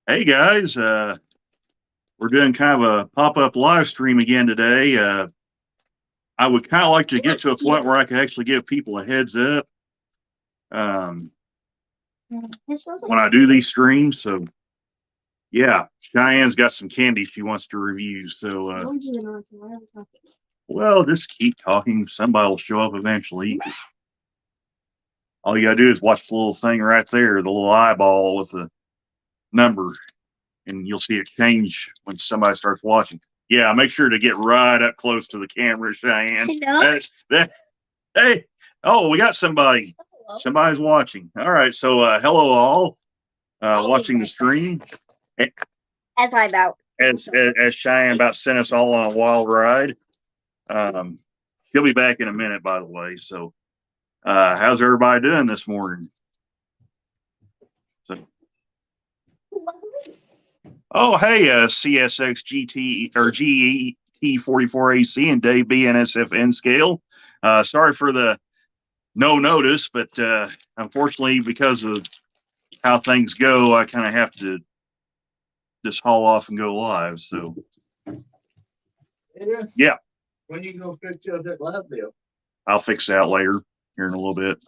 Hey guys, we're doing kind of a pop-up live stream again today. I would kind of like to get to a point where I could actually give people a heads up um, when I do these streams. So yeah, Cheyenne's got some candy she wants to review. So well, just keep talking. Somebody will show up eventually. All you gotta do is watch the little thing right there, the little eyeball with the number, and you'll see it change when somebody starts watching. Yeah, make sure to get right up close to the camera, Cheyenne. That, hey, oh, we got somebody. Hello. Somebody's watching. All right, so hello all watching the stream. As I about as Cheyenne about sent us all on a wild ride. She'll be back in a minute, by the way. So, how's everybody doing this morning? So, oh, hey, CSX GT or GET44AC and Dave BNSFN scale. Sorry for the no notice, but unfortunately, because of how things go, I kind of have to just haul off and go live. So, yeah. When you go fix that live bill? I'll fix that later here in a little bit.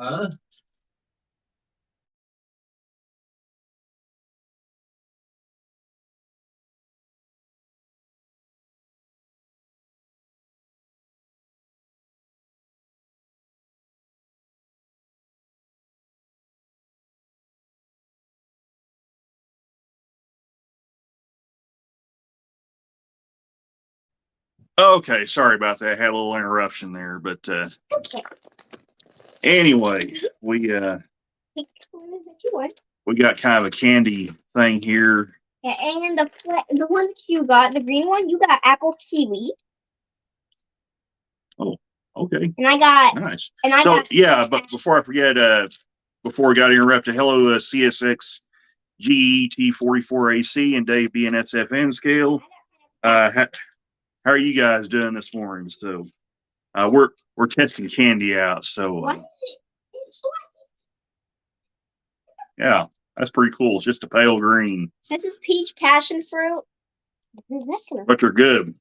Okay, sorry about that. I had a little interruption there, but okay. Anyway, we got kind of a candy thing here. Yeah, and the one that you got, the green one, you got apple kiwi. Oh, okay. And I got nice. And I so got yeah, but before I forget, before we got interrupted, hello CSX GET44AC and Dave BNSFN scale. How are you guys doing this morning? So we're testing candy out. So what is it? Yeah, that's pretty cool. It's just a pale green. This is peach passion fruit. But they're good.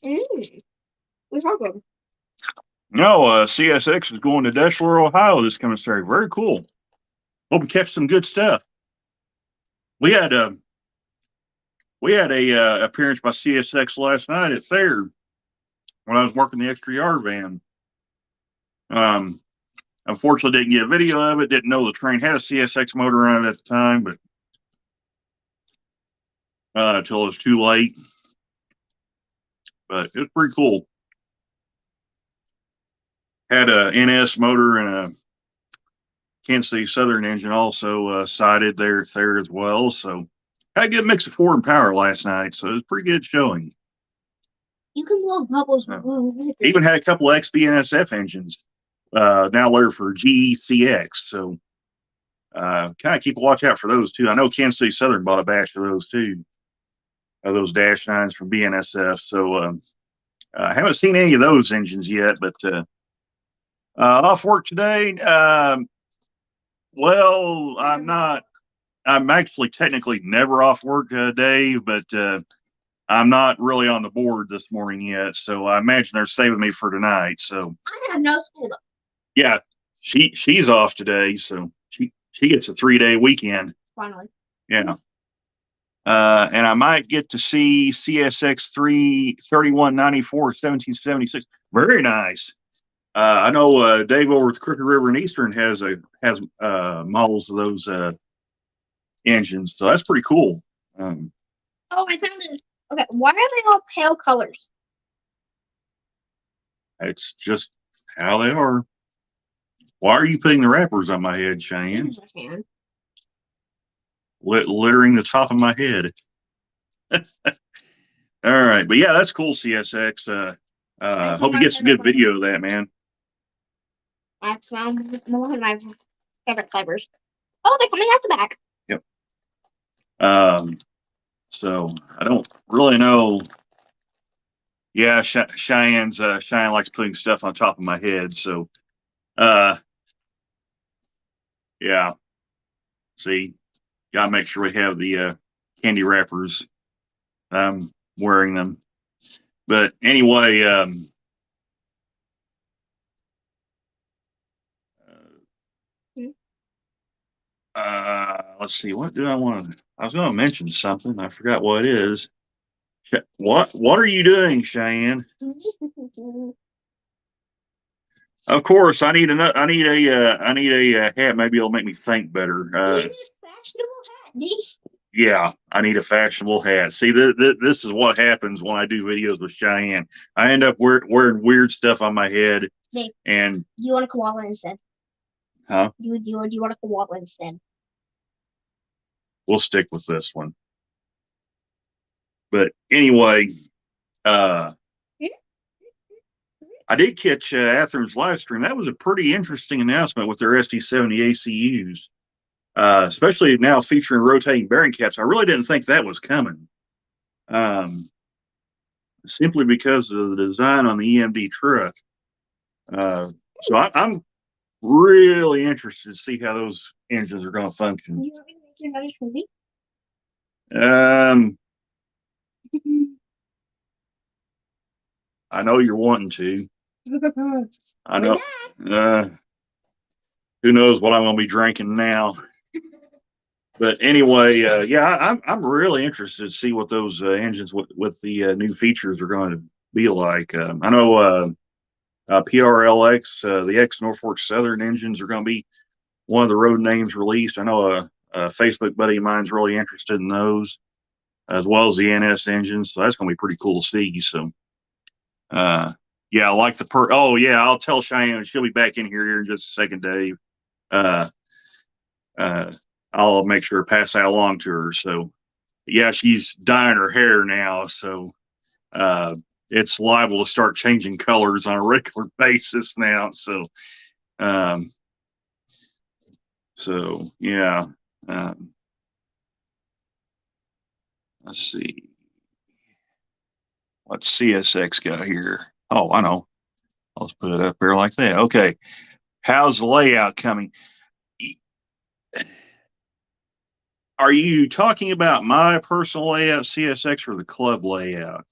What's that good? No, CSX is going to Deschler, Ohio this coming Saturday. Very cool. Hope we catch some good stuff. We had a appearance by CSX last night at Thayer when I was working the extra yard van. Unfortunately, didn't get a video of it. Didn't know the train had a CSX motor on it at the time, but until it was too late. But it was pretty cool. Had a NS motor and a Kansas City Southern engine also sighted there as well. So had a good mix of Ford and power last night. So it was pretty good showing. You can blow bubbles. Even had a couple of XBNSF engines now later for GECX. So kind of keep a watch out for those too. I know Kansas City Southern bought a batch of those too, those Dash 9s from BNSF. So I haven't seen any of those engines yet, but off work today. Well, I'm not. I'm actually technically never off work, Dave, but I'm not really on the board this morning yet. So I imagine they're saving me for tonight. So I have no school though. Yeah, she's off today, so she gets a 3-day weekend. Finally. Yeah. And I might get to see CSX 3194 1776. Very nice. I know Dave over at Crooked River and Eastern has models of those engines, so that's pretty cool. Oh, I found it. Okay, why are they all pale colors? It's just how they are. Why are you putting the wrappers on my head, Cheyenne? Littering the top of my head. All right, but yeah, that's cool, CSX. Hope you get some good video of that, man. I found one of my favorite fibers. Oh, they're coming out the back. Yep. So I don't really know. Yeah, Cheyenne likes putting stuff on top of my head. So, yeah. See, Gotta make sure we have the candy wrappers. Wearing them. But anyway, let's see. What do I want to? I was going to mention something. I forgot what it is. What are you doing, Cheyenne? Of course, I need a hat. Maybe it'll make me think better. Fashionable hat. Yeah, I need a fashionable hat. See, this is what happens when I do videos with Cheyenne. I end up wearing weird stuff on my head. Nick, and do you want a koala instead? Huh? Do you want a koala instead? We'll stick with this one. But anyway, I did catch Atherin's live stream. That was a pretty interesting announcement with their SD70 ACUs, especially now featuring rotating bearing caps. I really didn't think that was coming, simply because of the design on the EMD truck. So I'm really interested to see how those engines are going to function. You want me to make you another smoothie? I know you're wanting to. I know. Who knows what I'm going to be drinking now? But anyway, yeah, I'm really interested to see what those engines with the new features are going to be like. I know PRLX, the ex Norfolk Southern engines are going to be one of the road names released. I know a Facebook buddy of mine's really interested in those, as well as the NS engines. So that's going to be pretty cool to see. So, yeah, I like the Oh yeah, I'll tell Cheyenne she'll be back in here in just a second, Dave. I'll make sure to pass that along to her. So, yeah, she's dyeing her hair now, so it's liable to start changing colors on a regular basis now. So, yeah. Let's see. What's CSX got here? Oh, I know. Let's put it up here like that. Okay. How's the layout coming? Are you talking about my personal layout, CSX, or the club layout?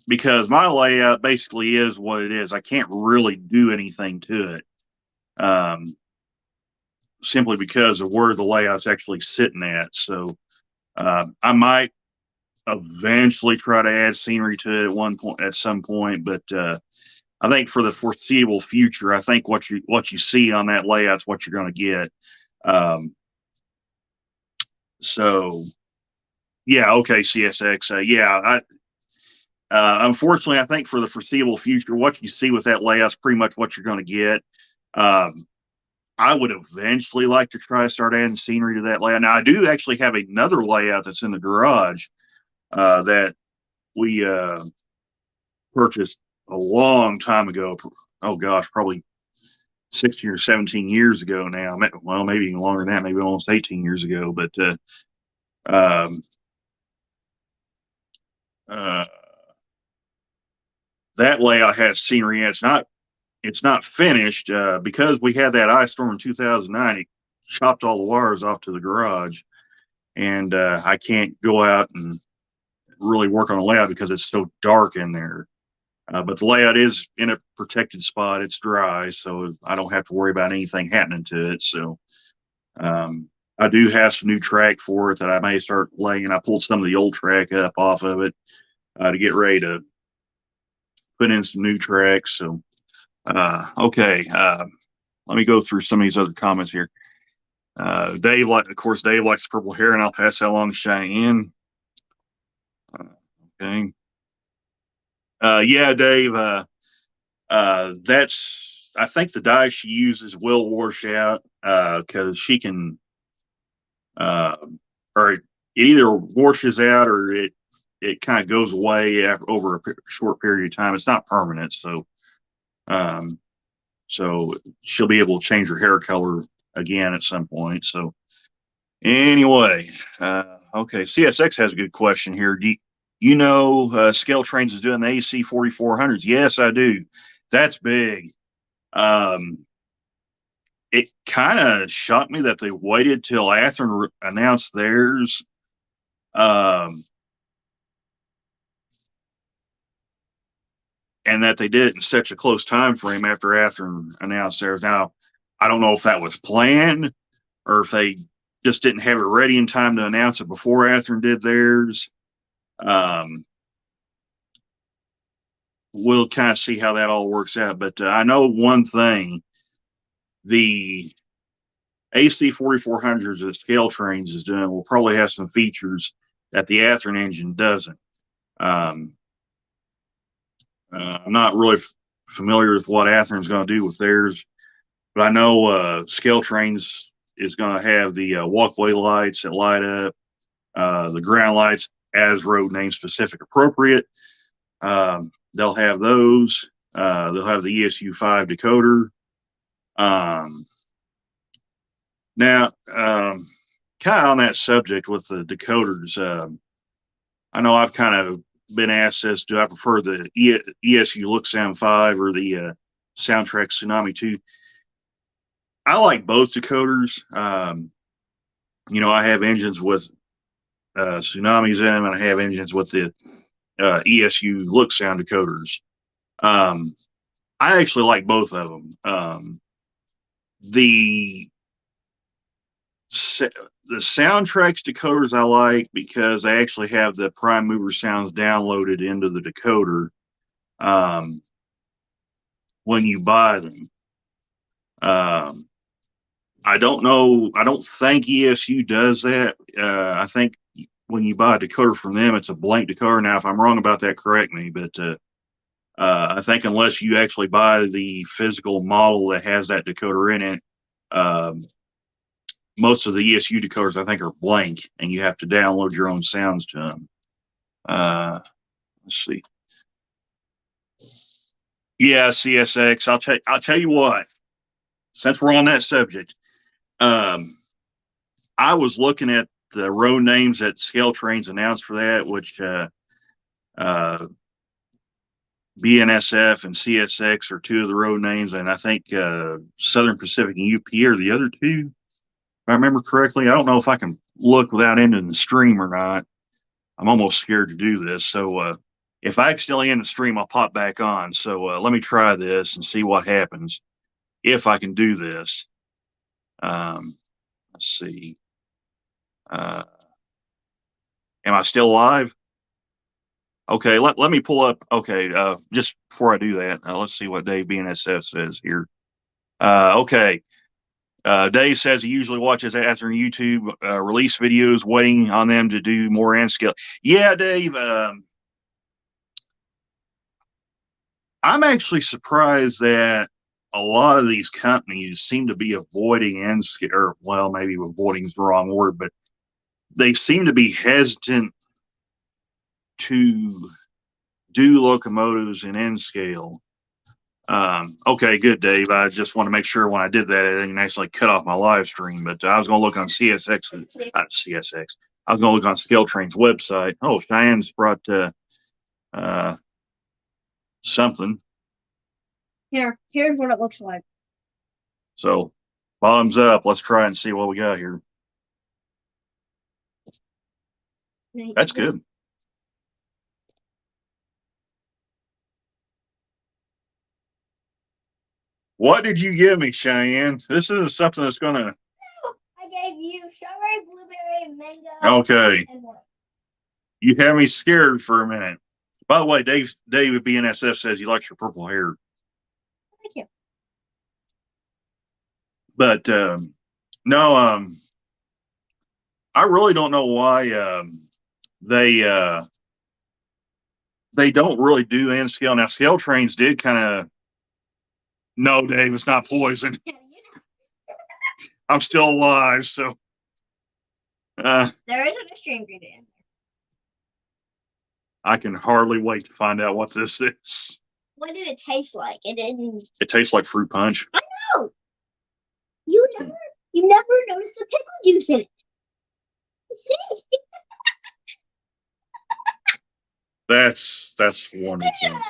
Because my layout basically is what it is. I can't really do anything to it, simply because of where the layout's actually sitting at. So I might eventually try to add scenery to it at some point, but I think for the foreseeable future, I think what you see on that layout's what you're going to get. So yeah, okay, CSX. Yeah, unfortunately, I think for the foreseeable future, what you see with that layout's pretty much what you're going to get. I would eventually like to try to start adding scenery to that layout. Now, I do actually have another layout that's in the garage that we purchased a long time ago. Oh gosh, probably 16 or 17 years ago now. Well, maybe even longer than that, maybe almost 18 years ago. But that layout has scenery. It's not finished because we had that ice storm in 2009. It chopped all the wires off to the garage, and I can't go out and really work on the layout because it's so dark in there. But the layout is in a protected spot. It's dry, so I don't have to worry about anything happening to it. So I do have some new track for it that I may start laying. I pulled some of the old track up off of it to get ready to put in some new tracks. So, okay. Let me go through some of these other comments here. Dave, of course, Dave likes purple hair, and I'll pass that along to Cheyenne. Okay. Yeah, Dave. That's. I think the dye she uses will wash out because she can, or it either washes out or it kind of goes away over a short period of time. It's not permanent, so so she'll be able to change her hair color again at some point. So anyway, okay, CSX has a good question here. Do you know Scale Trains is doing the AC 4400s? Yes, I do. That's big. it kind of shocked me that they waited till Athearn announced theirs. And that they did it in such a close time frame after Athearn announced theirs. Now, I don't know if that was planned or if they just didn't have it ready in time to announce it before Athearn did theirs. We'll kind of see how that all works out. But I know one thing: the AC 4400s that Scale Trains is doing will probably have some features that the Athearn engine doesn't. I'm not really familiar with what Athearn's going to do with theirs, but I know Scale Trains is going to have the walkway lights that light up, the ground lights as road name specific appropriate. They'll have those. They'll have the ESU5 decoder. Now, kind of on that subject with the decoders, I know I've kind of been asked this: do I prefer the ESU Look Sound 5 or the Soundtrack Tsunami 2? I like both decoders. You know, I have engines with Tsunamis in them, and I have engines with the ESU Look Sound decoders. I actually like both of them. The Soundtracks decoders I like because they actually have the prime mover sounds downloaded into the decoder when you buy them. I don't know. I don't think ESU does that. I think when you buy a decoder from them, it's a blank decoder. Now, if I'm wrong about that, correct me. But I think unless you actually buy the physical model that has that decoder in it, most of the ESU decoders I think are blank, and you have to download your own sounds to them. Let's see. Yeah, CSX. I'll tell you what. Since we're on that subject, I was looking at the road names that Scale Trains announced for that, which BNSF and CSX are two of the road names, and I think Southern Pacific and UP are the other two, if I remember correctly. I don't know if I can look without ending the stream or not. I'm almost scared to do this. So if I accidentally end the stream, I'll pop back on. So let me try this and see what happens if I can do this. Let's see. Am I still live? Okay, let me pull up. Okay, just before I do that, let's see what Dave BNSF says here. Okay. Dave says he usually watches Athearn YouTube release videos, waiting on them to do more N scale. Yeah, Dave. I'm actually surprised that a lot of these companies seem to be avoiding N scale. Or, well, maybe avoiding is the wrong word, but they seem to be hesitant to do locomotives in N scale. Okay, good, Dave. I just want to make sure when I did that, it didn't actually cut off my live stream. But I was going to look on CSX, not CSX. I was going to look on Scale Train's website. Oh, Cheyenne's brought something. Here's what it looks like. So, bottoms up. Let's try and see what we got here. That's good. What did you give me, Cheyenne? This is something that's going to. I gave you strawberry, blueberry, mango. Okay. And more. You have me scared for a minute. By the way, Dave at BNSF says he likes your purple hair. Thank you. But no, I really don't know why they don't really do N scale. Now, Scale Trains did kind of. No, Dave, it's not poison. I'm still alive, so. There isn't a stream ingredient in there. I can hardly wait to find out what this is. What did it taste like? It didn't. It tastes like fruit punch. I know. You never noticed the pickle juice in it. See? That's wonderful. I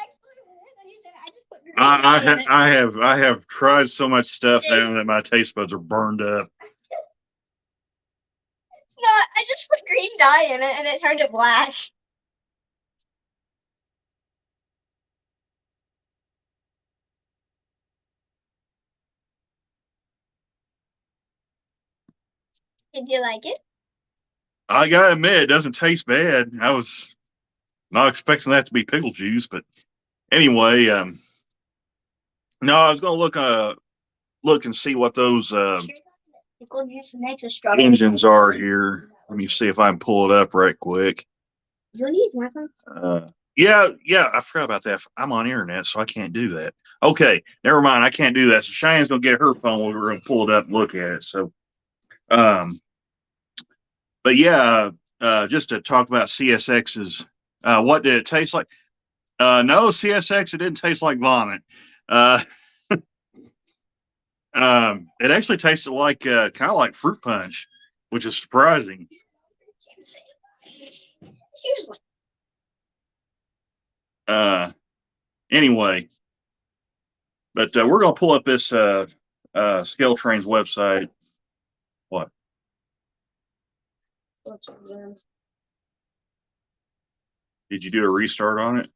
just put I have tried so much stuff now that my taste buds are burned up. It's not. I just put green dye in it and it turned it black. Did you like it? I gotta admit, it doesn't taste bad. I was not expecting that to be pickle juice, but anyway, no, I was gonna look and see what those Pickle juice next to strawberry. engines are here. Let me see if I can pull it up right quick. You want to use my phone? Yeah, I forgot about that. I'm on internet, so I can't do that. Okay, never mind. I can't do that. So Cheyenne's gonna get her phone. We're gonna pull it up and look at it. So, but yeah, just to talk about CSX's, what did it taste like? No, CSX, it didn't taste like vomit. It actually tasted like kind of like fruit punch, which is surprising. Seriously. Anyway, but we're gonna pull up this Scale Train's website. What? Did you do a restart on it?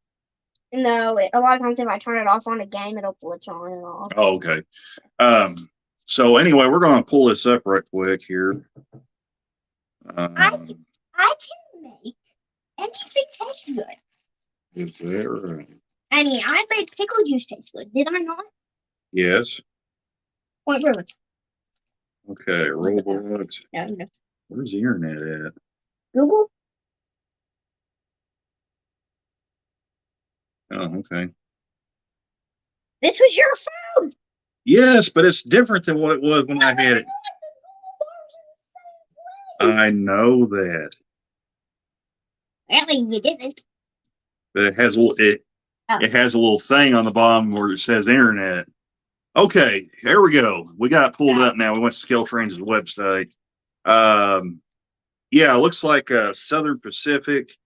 No, a lot of times if I turn it off on a game, it'll glitch on and off. Oh, okay. So anyway, we're gonna pull this up right quick here. I can make anything taste good. Is that right? I mean, I made pickle juice taste good. Did I not? Yes. Point Brewer. Okay, Roblox. No. Where's the internet at? Google? Oh, okay. This was your phone. Yes, but it's different than what it was when I had it. I know that. Really, you didn't. But it has it has a little thing on the bottom where it says internet. Okay, here we go. We got it pulled up now. We went to Scale Trains' website. Yeah, it looks like Southern Pacific,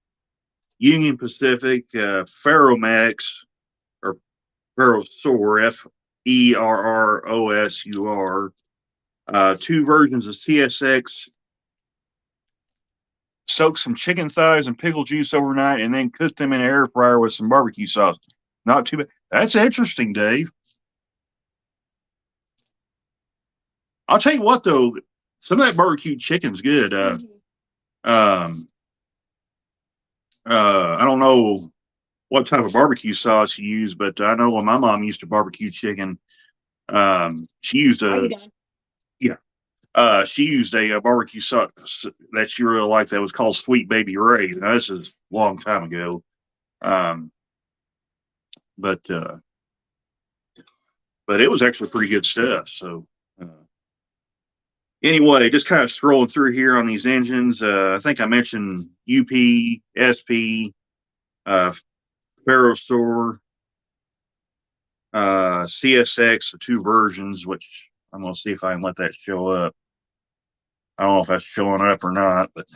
Union Pacific, Ferromex, or Ferrosur, Ferrosur. Two versions of CSX. Soak some chicken thighs and pickle juice overnight and then cook them in an air fryer with some barbecue sauce. Not too bad. That's interesting, Dave. I'll tell you what, though, some of that barbecue chicken's good. I don't know what type of barbecue sauce you use, but I know when my mom used to barbecue chicken, she used she used a barbecue sauce that she really liked that was called Sweet Baby Ray's. Now, this is a long time ago. But it was actually pretty good stuff. So anyway, just kind of scrolling through here on these engines. I think I mentioned UP, SP, Ferrosur, CSX, the two versions, which I'm going to see if I can let that show up. I don't know if that's showing up or not, but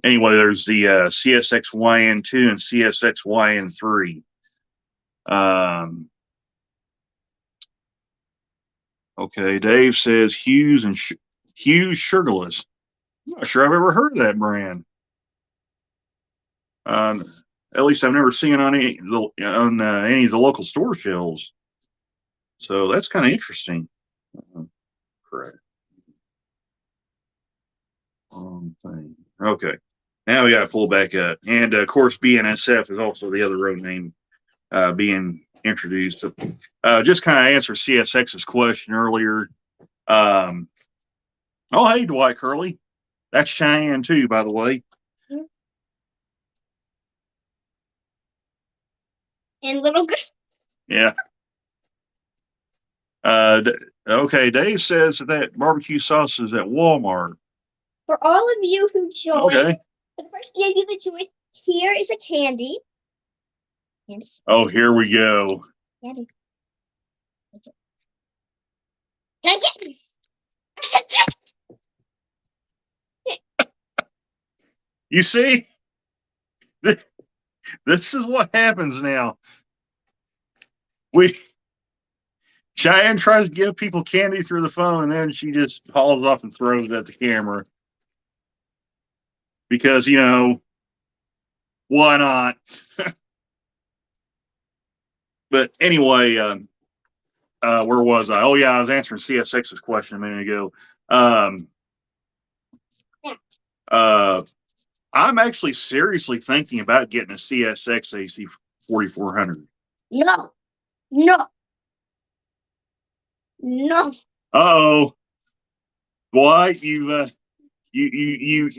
anyway, there's the CSX-YN2 and CSX-YN3. Okay, Dave says Hughes and Hughes Sugarless. I'm not sure I've ever heard of that brand. At least I've never seen it on any of the local store shelves. So that's kind of interesting. Correct. Wrong thing. Okay. Now we got to pull back up. And of course, BNSF is also the other road name being introduced. So, just kind of answer CSX's question earlier. Oh, hey, Dwight Curley. That's Cheyenne too, by the way. And little good. Yeah. Okay, Dave says that barbecue sauce is at Walmart. For all of you who joined, Okay. for the first day that joined, here is a candy. Oh, here we go. Candy. Take it. I said take. You see? This is what happens now. Cheyenne tries to give people candy through the phone, and then she just hauls off and throws it at the camera. Because, why not? But anyway, where was I? Oh, yeah, I was answering CSX's question a minute ago. I'm actually seriously thinking about getting a CSX AC 4400. No, no, no. Uh-oh. Why you you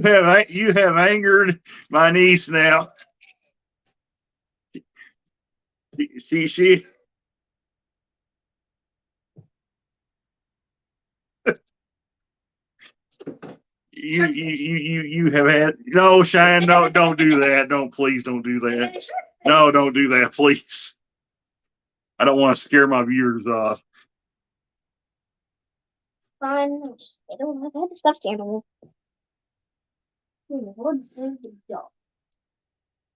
have angered my niece now. She you have had no, Cheyenne, no, don't do that. Please don't do that. No, don't do that, please. I don't want to scare my viewers off. Fine, I'll just I don't have a stuffed animal. What's in the dog?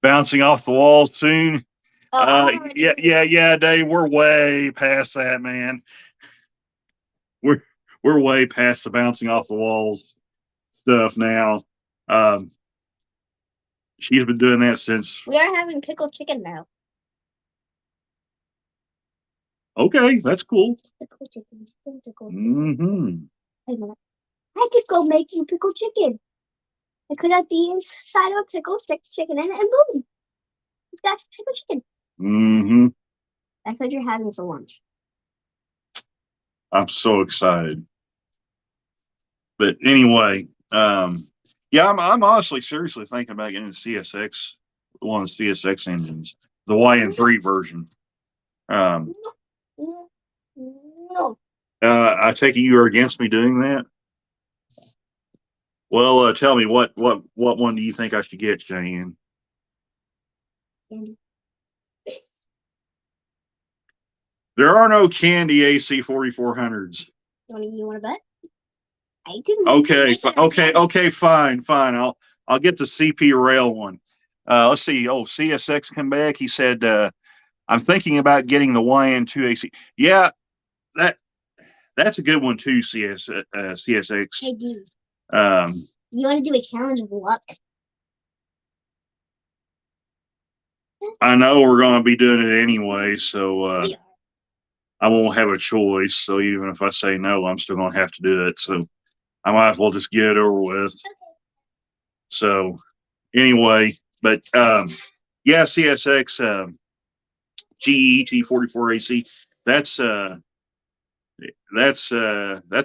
Bouncing off the walls soon. Oh, Yeah, Dave. We're way past that, man. We're way past the bouncing off the walls stuff now. She's been doing that since. We are having pickled chicken now. Okay, that's cool. Pickled chicken. Pickled chicken. Mm-hmm. Wait a minute. I could go make you pickled chicken. I could have the inside of a pickle, stick the chicken in it, and boom. You've got pickled chicken. Mm-hmm. That's what you're having for lunch. I'm so excited. But anyway, yeah, I'm honestly seriously thinking about getting the CSX, one of the CSX engines, the YN3 version. No, no. I take it you are against me doing that. Well, tell me what one do you think I should get, Cheyenne? There are no candy AC 4400s. You want to bet? I can. Okay, fine. I'll get the CP rail one. Let's see. Oh, CSX come back. He said, I'm thinking about getting the YN2 AC. Yeah, that's a good one too, CSX. Hey, dude. Um, You want to do a challenge of luck? I know we're going to be doing it anyway, so We are. I won't have a choice. So even if I say no, I'm still going to have to do it. So I might as well just get it over with. So anyway, but yeah, CSX GE T44AC. That's a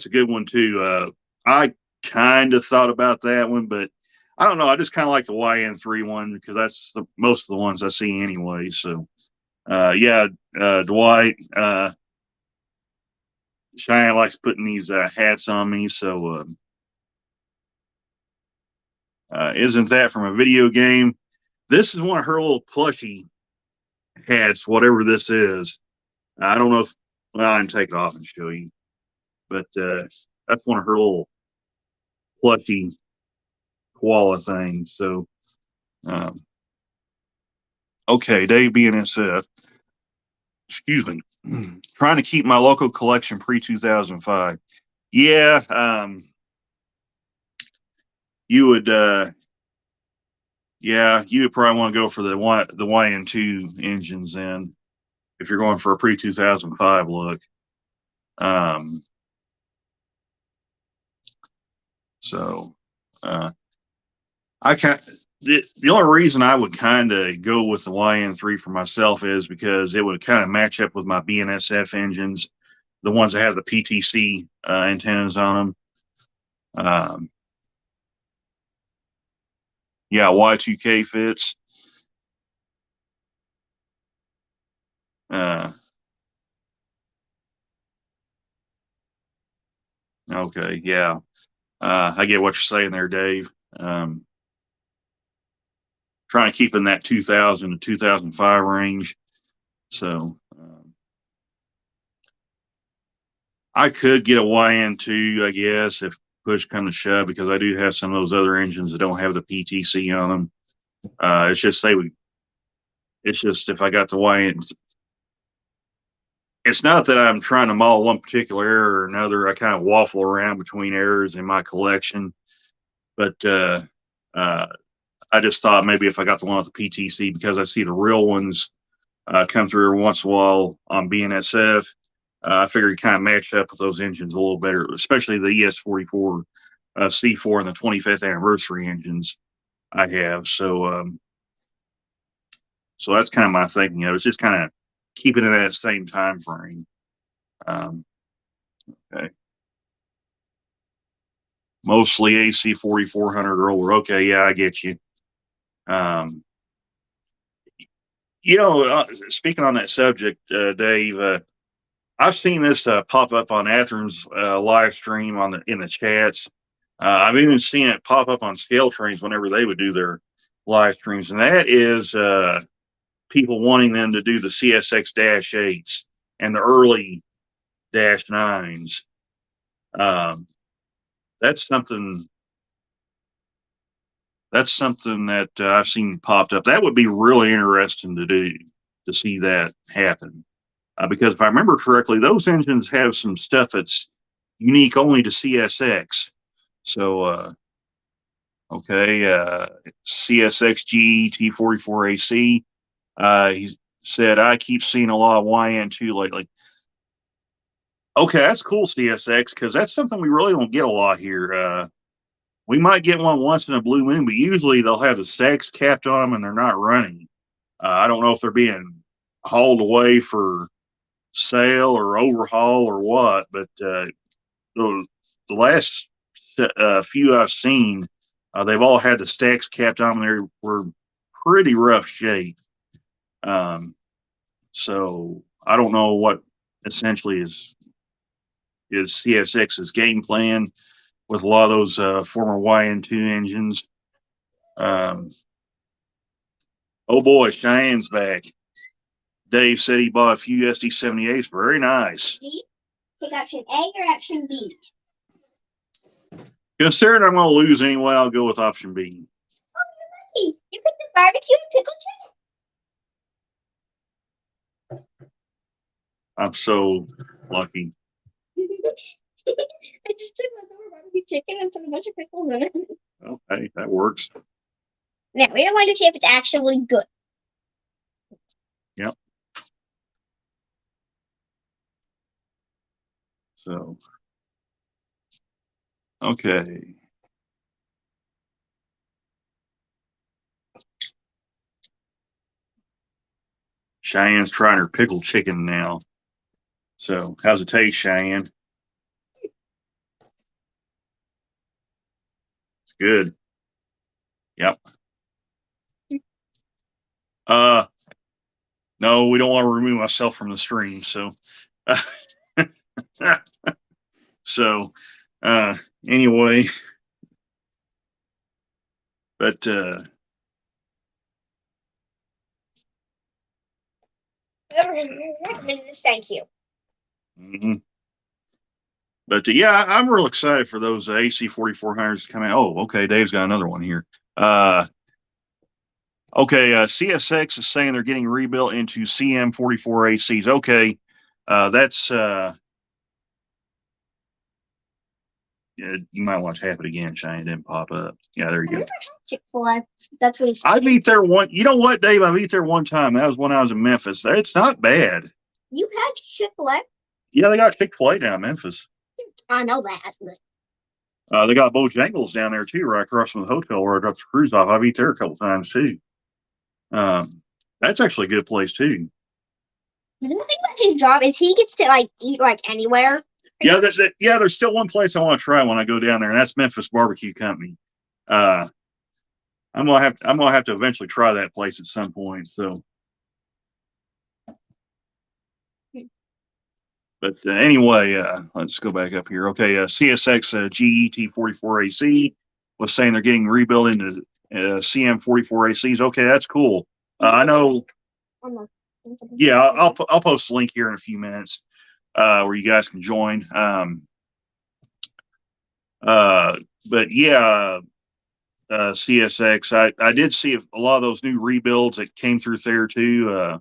good one too. I kind of thought about that one, but I don't know. I just kind of like the YN3 one because that's most of the ones I see anyway. So yeah, Dwight, Cheyenne likes putting these hats on me. So isn't that from a video game? This is one of her little plushy hats, whatever this is. I don't know if, well, I can take it off and show you, but that's one of her little plushy koala things. So, okay, Dave BNSF, excuse me, trying to keep my local collection pre 2005. Yeah, you would, yeah, you would probably want to go for the YN2 engines then if you're going for a pre 2005 look. So I can't. The only reason I would kind of go with the YN3 for myself is because it would kind of match up with my BNSF engines, the ones that have the PTC antennas on them. Yeah, Y2K fits. Okay, yeah. I get what you're saying there, Dave. Trying to keep in that 2000 to 2005 range. So I could get a YN2, I guess, if push come to shove, because I do have some of those other engines that don't have the PTC on them. It's just it's just if I got the YN, it's not that I'm trying to maul one particular error or another. I kind of waffle around between errors in my collection, but uh, I just thought maybe if I got the one with the PTC, because I see the real ones come through every once in a while on BNSF, I figured it kind of matched up with those engines a little better, especially the ES44 C4 and the 25th anniversary engines I have. So that's kind of my thinking. It's just kind of keeping it at that same time frame. Um, okay. Mostly AC 4400 or older. Okay, yeah, I get you. Um, speaking on that subject, Dave, I've seen this pop up on Atherin's live stream in the chats. I've even seen it pop up on Scale Trains whenever they would do their live streams, and that is people wanting them to do the CSX Dash 8s and the early Dash 9s. That's something. That's something that I've seen popped up. That would be really interesting to do, to see that happen. Because if I remember correctly, those engines have some stuff that's unique only to CSX. So, CSX T44AC. He said, I keep seeing a lot of YN2 lately. Okay, that's cool, CSX, because that's something we really don't get a lot here. We might get one once in a blue moon, but usually they'll have the stacks capped on them and they're not running. I don't know if they're being hauled away for sale or overhaul or what, but the last few I've seen, they've all had the stacks capped on them. They were pretty rough shape. So I don't know what essentially is CSX's game plan with a lot of those former YN2 engines. Oh boy, Cheyenne's back. Dave said he bought a few SD78s. Very nice. D, pick option A or option B? Considering I'm going to lose anyway, I'll go with option B. Hey, you picked the barbecue and pickle I'm so lucky. chicken. I just took my barbecue chicken and put a bunch of pickles in it. Okay, that works. Now we are going to see if it's actually good. Yep. So, okay. Cheyenne's trying her pickled chicken now. So, how's it taste, Cheyenne? It's good. Yep. No, we don't want to remove myself from the stream. So, so, anyway, but Thank you. mhm. But yeah, I'm real excited for those AC 4400s to come out. Oh, okay, Dave's got another one here. Okay, CSX is saying they're getting rebuilt into CM 44 ACs. Okay, that's yeah, you might want to tap it again, Shane. It didn't pop up. Yeah, there you go. Chick-fil-A. That's what he said. I've eat there one. You know what, Dave? I've eat there one time. That was when I was in Memphis. It's not bad. You had Chick-fil-A? Yeah, they got Chick-fil-A down in Memphis. I know that. But... They got Bojangles down there too, right across from the hotel where I dropped the cruise off. I've eat there a couple times too. That's actually a good place too. The thing about his job is he gets to eat anywhere. Yeah, there's still one place I want to try when I go down there, and that's Memphis Barbecue Company. I'm gonna have to eventually try that place at some point. So, but anyway, let's go back up here. Okay, CSX GET44AC was saying they're getting rebuilt into CM44ACs. Okay, that's cool. I know. Yeah, I'll post a link here in a few minutes where you guys can join. But yeah, CSX. I did see a lot of those new rebuilds that came through there too.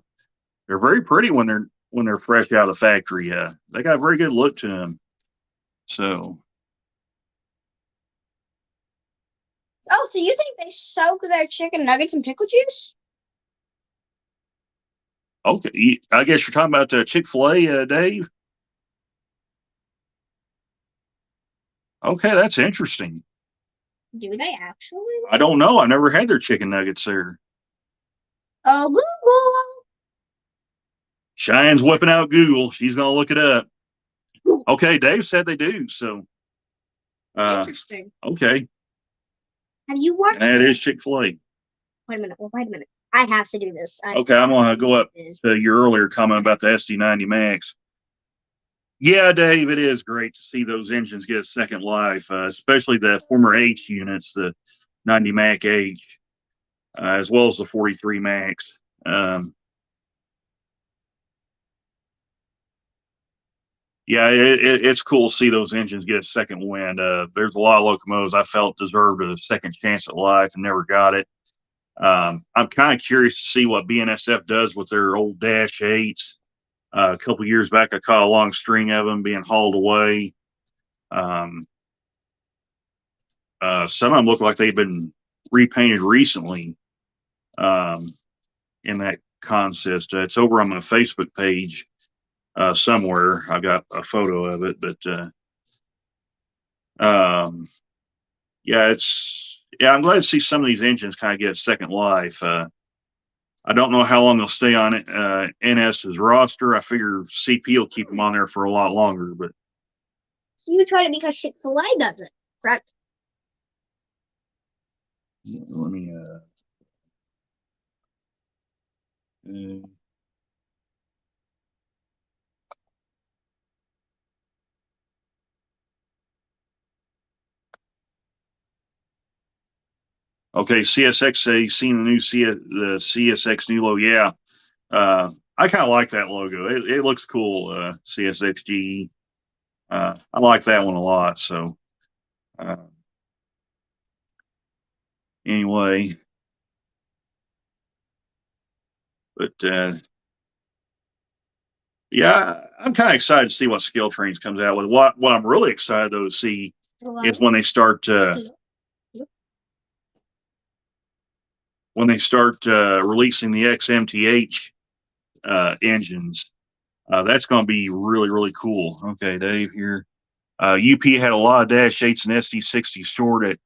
They're very pretty when they're fresh out of the factory. They got a very good look to them. So Oh, so you think they soak their chicken nuggets in pickle juice? okay, I guess you're talking about Chick-fil-A, Dave. Okay, that's interesting. Do they actually? I don't know. I never had their chicken nuggets there. Oh, Google. Cheyenne's whipping out Google. She's gonna look it up. Okay, Dave said they do. So Interesting. okay, Have you watched? and that is Chick-fil-A. Wait a minute. Well, wait a minute. I have to do this. Okay, I'm gonna go up to your earlier comment about the SD90 Max. Yeah, Dave, it is great to see those engines get a second life, especially the former H units, the 90 Mac H, as well as the 43 Max. Yeah, it's cool to see those engines get a second wind. There's a lot of locomotives I felt deserved a second chance at life and never got it. I'm kind of curious to see what BNSF does with their old Dash 8s. A couple years back, I caught a long string of them being hauled away. Some of them look like they've been repainted recently in that consist. It's over on my Facebook page somewhere. I got a photo of it, but yeah, I'm glad to see some of these engines kind of get a second life. I don't know how long they'll stay on it. NS's roster. I figure CP will keep them on there for a lot longer, but So you tried it because Chick-fil-A does it, right? let me okay, CSX say seen the new the CSX new logo. Yeah. I kind of like that logo. It looks cool. CSXG. I like that one a lot. So anyway, but yeah, I'm kind of excited to see what Skill Trains comes out with. What I'm really excited though to see is when they start releasing the XMTH engines. That's going to be really, really cool. Okay, Dave here. UP had a lot of Dash 8s and SD60s stored at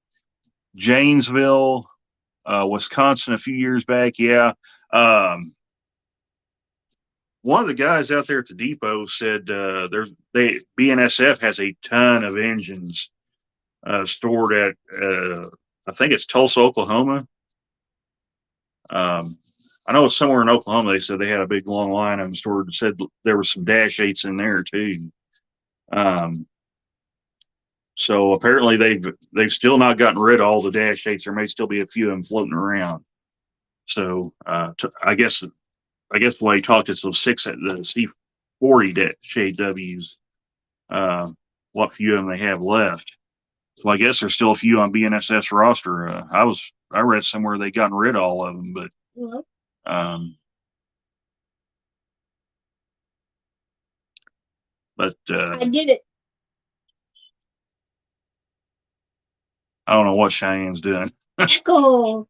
Janesville, Wisconsin a few years back. Yeah. One of the guys out there at the depot said BNSF has a ton of engines stored at I think it's Tulsa, Oklahoma. I know it's somewhere in Oklahoma. They said they had a big long line of them stored. Said there were some Dash 8s in there too. So apparently they've still not gotten rid of all the Dash 8s. There may still be a few of them floating around. So I guess when he talked, it's those six at the C40 Dash Ws. What few of them they have left. So I guess there's still a few on BNSS roster. I read somewhere they gotten rid of all of them, but I did it. I don't know what Cheyenne's doing. Go.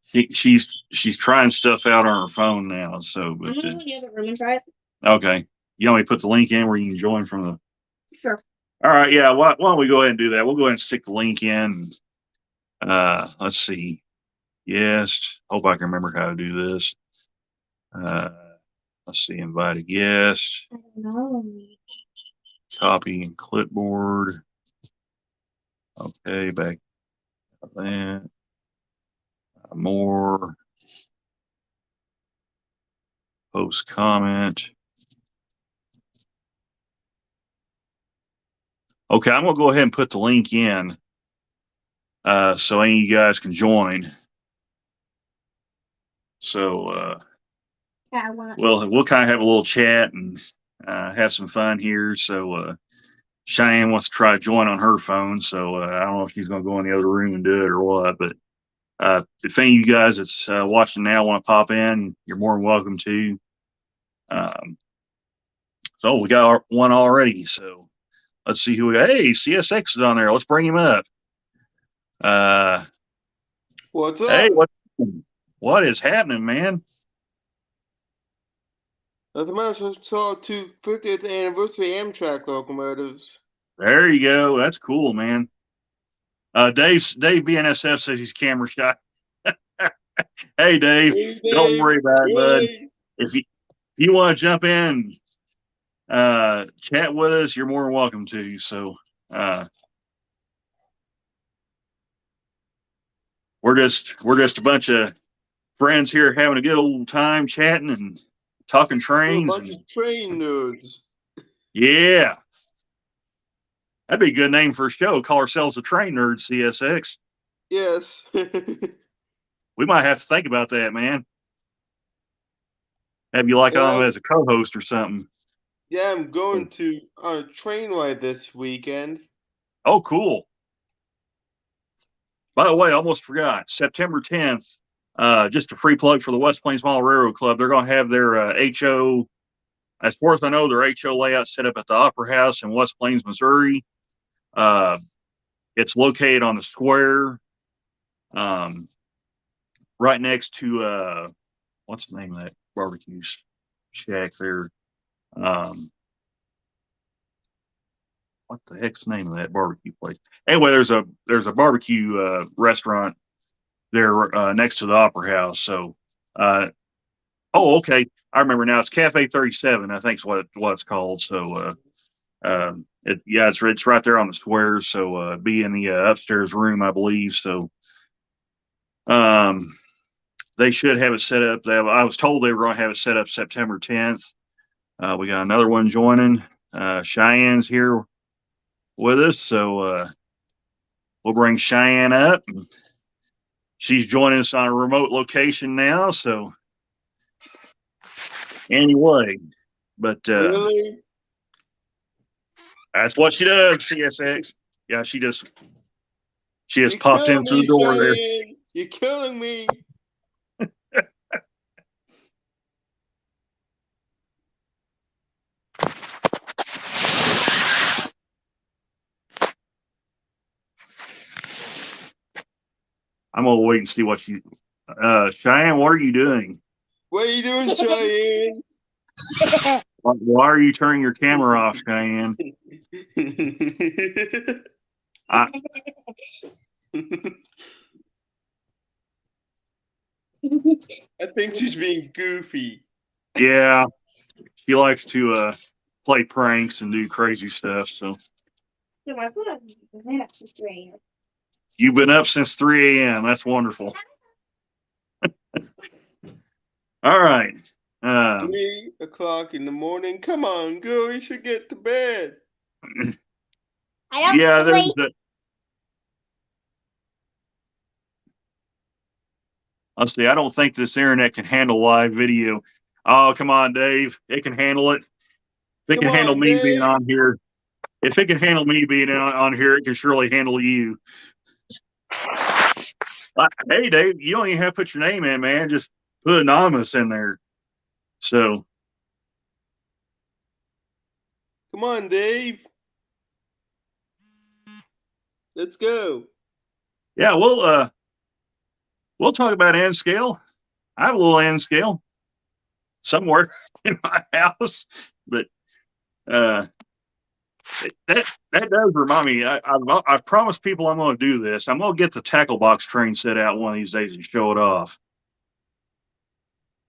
She's trying stuff out on her phone now. So, but I'm gonna go to the other room and try it. okay, you want me to put the link in where you can join from the? Sure. All right, yeah. Why don't we go ahead and do that? We'll go ahead and stick the link in. Let's see. Yes. Hope I can remember how to do this. Let's see. Invite a guest. I don't know. Copy and clipboard. Okay, back to that. More. Post comment. Okay, I'm gonna go ahead and put the link in so any of you guys can join. So we'll kind of have a little chat and have some fun here. So Cheyenne wants to try to join on her phone, so I don't know if she's going to go in the other room and do it or what. But if any of you guys that's watching now want to pop in, you're more than welcome to. So we got one already. So let's see who we got. Hey, CSX is on there. Let's bring him up. What's up? Hey, what is happening, man? As a matter of saw 50th anniversary Amtrak locomotives. There you go. That's cool, man. Dave BNSF says he's camera shy. Hey, Dave, Hey, don't Dave. worry about it, bud. Hey. If you want to jump in, chat with us, you're more than welcome to. So we're just a bunch of friends here having a good old time chatting and talking We're a trains. bunch of train nerds. Yeah. That'd be a good name for a show. Call ourselves the Train Nerds CSX. Yes. We might have to think about that, man. Have you like on as a co-host or something? Yeah, I'm going on a train ride this weekend. Oh, cool. By the way, I almost forgot. September 10th, just a free plug for the West Plains Mall Railroad Club. They're going to have their HO, as far as I know, their HO layout set up at the Opera House in West Plains, Missouri. It's located on the square, right next to what's the name of that barbecue shack there? What the heck's the name of that barbecue place? Anyway, there's a barbecue restaurant there next to the Opera House. So, okay, I remember now. It's Cafe 37, I think is what it's called. So, it's right there on the square. So, be in the upstairs room, I believe. So, they should have it set up. I was told they were going to have it set up September 10th. We got another one joining. Cheyenne's here with us, so we'll bring Cheyenne up. She's joining us on a remote location now. So anyway, but Really? that's what she does. CSX. Yeah, she just You're popped killing into the me, door there. Cheyenne. You're killing me. I'm gonna wait and see what you. Cheyenne, what are you doing? What are you doing, Cheyenne? Why are you turning your camera off, Cheyenne? I think she's being goofy. Yeah, she likes to play pranks and do crazy stuff. So you've been up since 3 a.m. That's wonderful. All right. 3 o'clock in the morning. Come on, girl. You should get to bed. Yeah, let's see. I don't think this internet can handle live video. Oh, come on, Dave. It can handle it. If it can handle me being on here, if it can handle me being on here, it can surely handle you. Hey, Dave, you don't even have to put your name in, man. Just put anonymous in there. So, come on, Dave. Let's go. Yeah, we'll talk about N scale. I have a little N scale somewhere in my house, but that does remind me. I've promised people I'm going to do this. I'm going to get the tackle box train set out one of these days and show it off.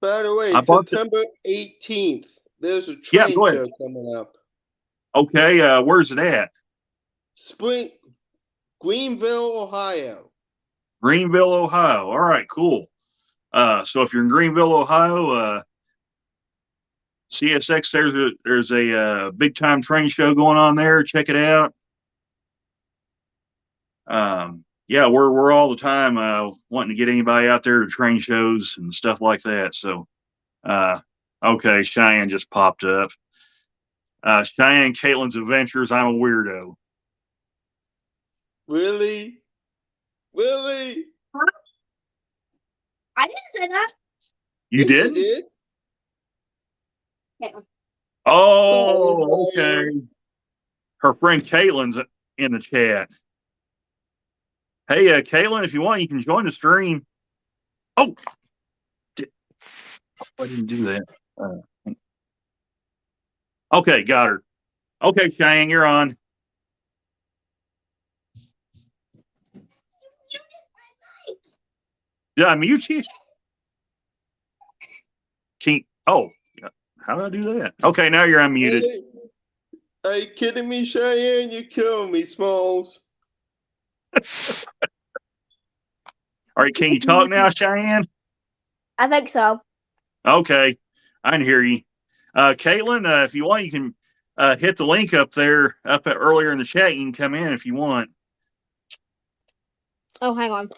By the way, September 18th, there's a train show coming up. Okay, where's it at? Greenville, Ohio. Greenville, Ohio. All right, cool. So if you're in Greenville, Ohio, CSX, there's a big time train show going on there. Check it out. Yeah, we're all the time wanting to get anybody out there to train shows and stuff like that. So, okay, Cheyenne just popped up. Cheyenne Caitlin's Adventures. I'm a Weirdo. Really? Really? I didn't say that. You Yes, didn't? did. Yeah. Oh, Sorry, okay. Her friend Caitlin's in the chat. Hey, Caitlin, if you want, you can join the stream. Oh, I didn't do that. Okay, got her. Okay, Cheyenne, you're on. Did I mute you? Oh, how did I do that? Okay, now you're unmuted. Hey, are you kidding me, Cheyenne? You're killing me, Smalls. All right, can you talk now, Cheyenne? I think so. Okay, I can hear you. Caitlin, if you want, you can hit the link up there, earlier in the chat. You can come in if you want. Oh, hang on.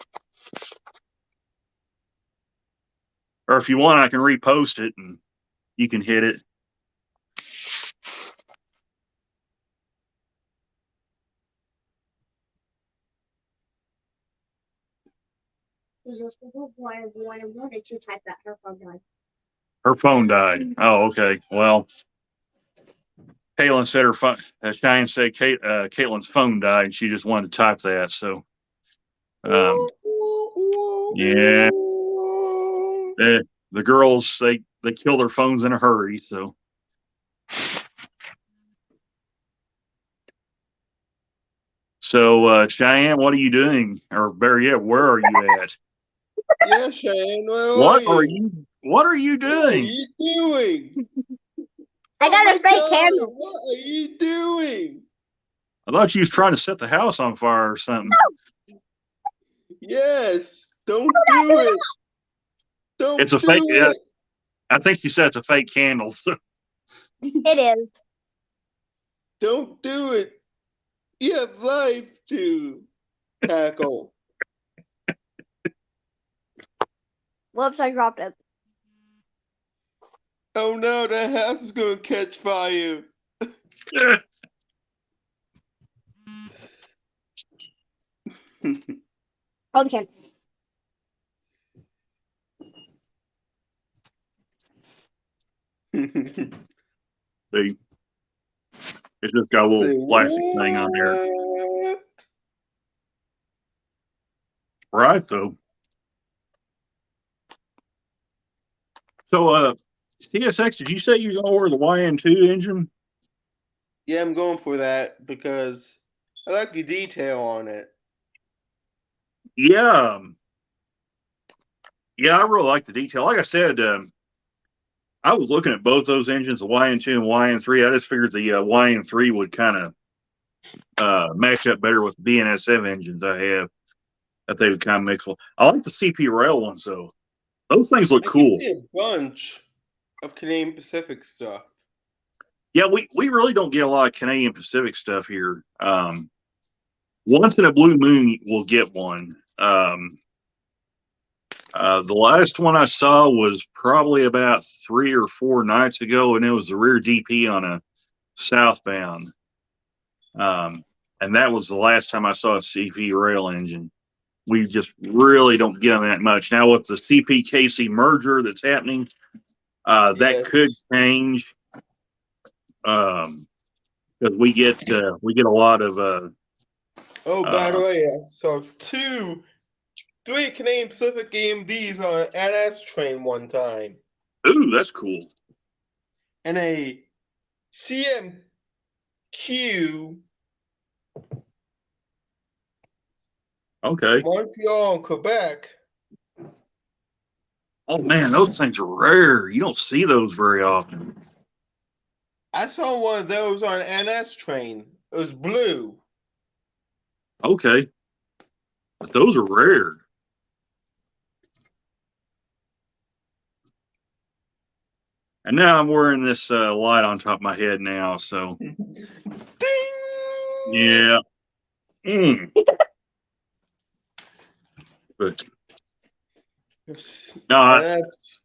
Or if you want, I can repost it and you can hit it. Did you type that her phone died? Her phone died. Oh, okay. Well, Caitlin said her phone. Cheyenne said Caitlin's phone died, and she just wanted to type that. So, yeah, the girls they kill their phones in a hurry. So, Cheyenne, what are you doing? Or better yet, where are you at? Yeah, Cheyenne, where What are are you? you? What are you What are doing? you doing? I got Oh a my fake God, candle. what are you doing? I thought you was trying to set the house on fire or something. Yes, don't do it. Don't It's a do fake. it. I think you said it's a fake candle. It is. Don't do it. You have life to tackle. Whoops, I dropped it. Oh no, that house is gonna catch fire. Hold the candle. See, it's just got a little Say plastic thing on there. what? Right, though. So, CSX, did you say you was gonna order the YN2 engine? Yeah, I'm going for that because I like the detail on it. Yeah. Yeah, I really like the detail. Like I said, I was looking at both those engines, the YN2 and YN3. I just figured the YN3 would kind of match up better with the BNSF engines I have, that they would kind of mix well. I like the CP rail ones, though. Those things look I cool. can see a bunch of Canadian Pacific stuff. Yeah, we really don't get a lot of Canadian Pacific stuff here. Once in a blue moon, we'll get one. The last one I saw was probably about 3 or 4 nights ago, and it was the rear DP on a southbound. And that was the last time I saw a CP rail engine. We just really don't get them that much. Now, with the CP-KC merger that's happening, that Yes. could change. Because we get a lot of Oh, by the way, I saw 3 Canadian Pacific AMDs on an NS train one time. ooh, that's cool. And a CMQ Okay. Montreal, Quebec. Oh man, those things are rare. You don't see those very often. I saw one of those on an NS train. It was blue. Okay. But those are rare. And now I'm wearing this light on top of my head now, so Ding! yeah. But no, And that's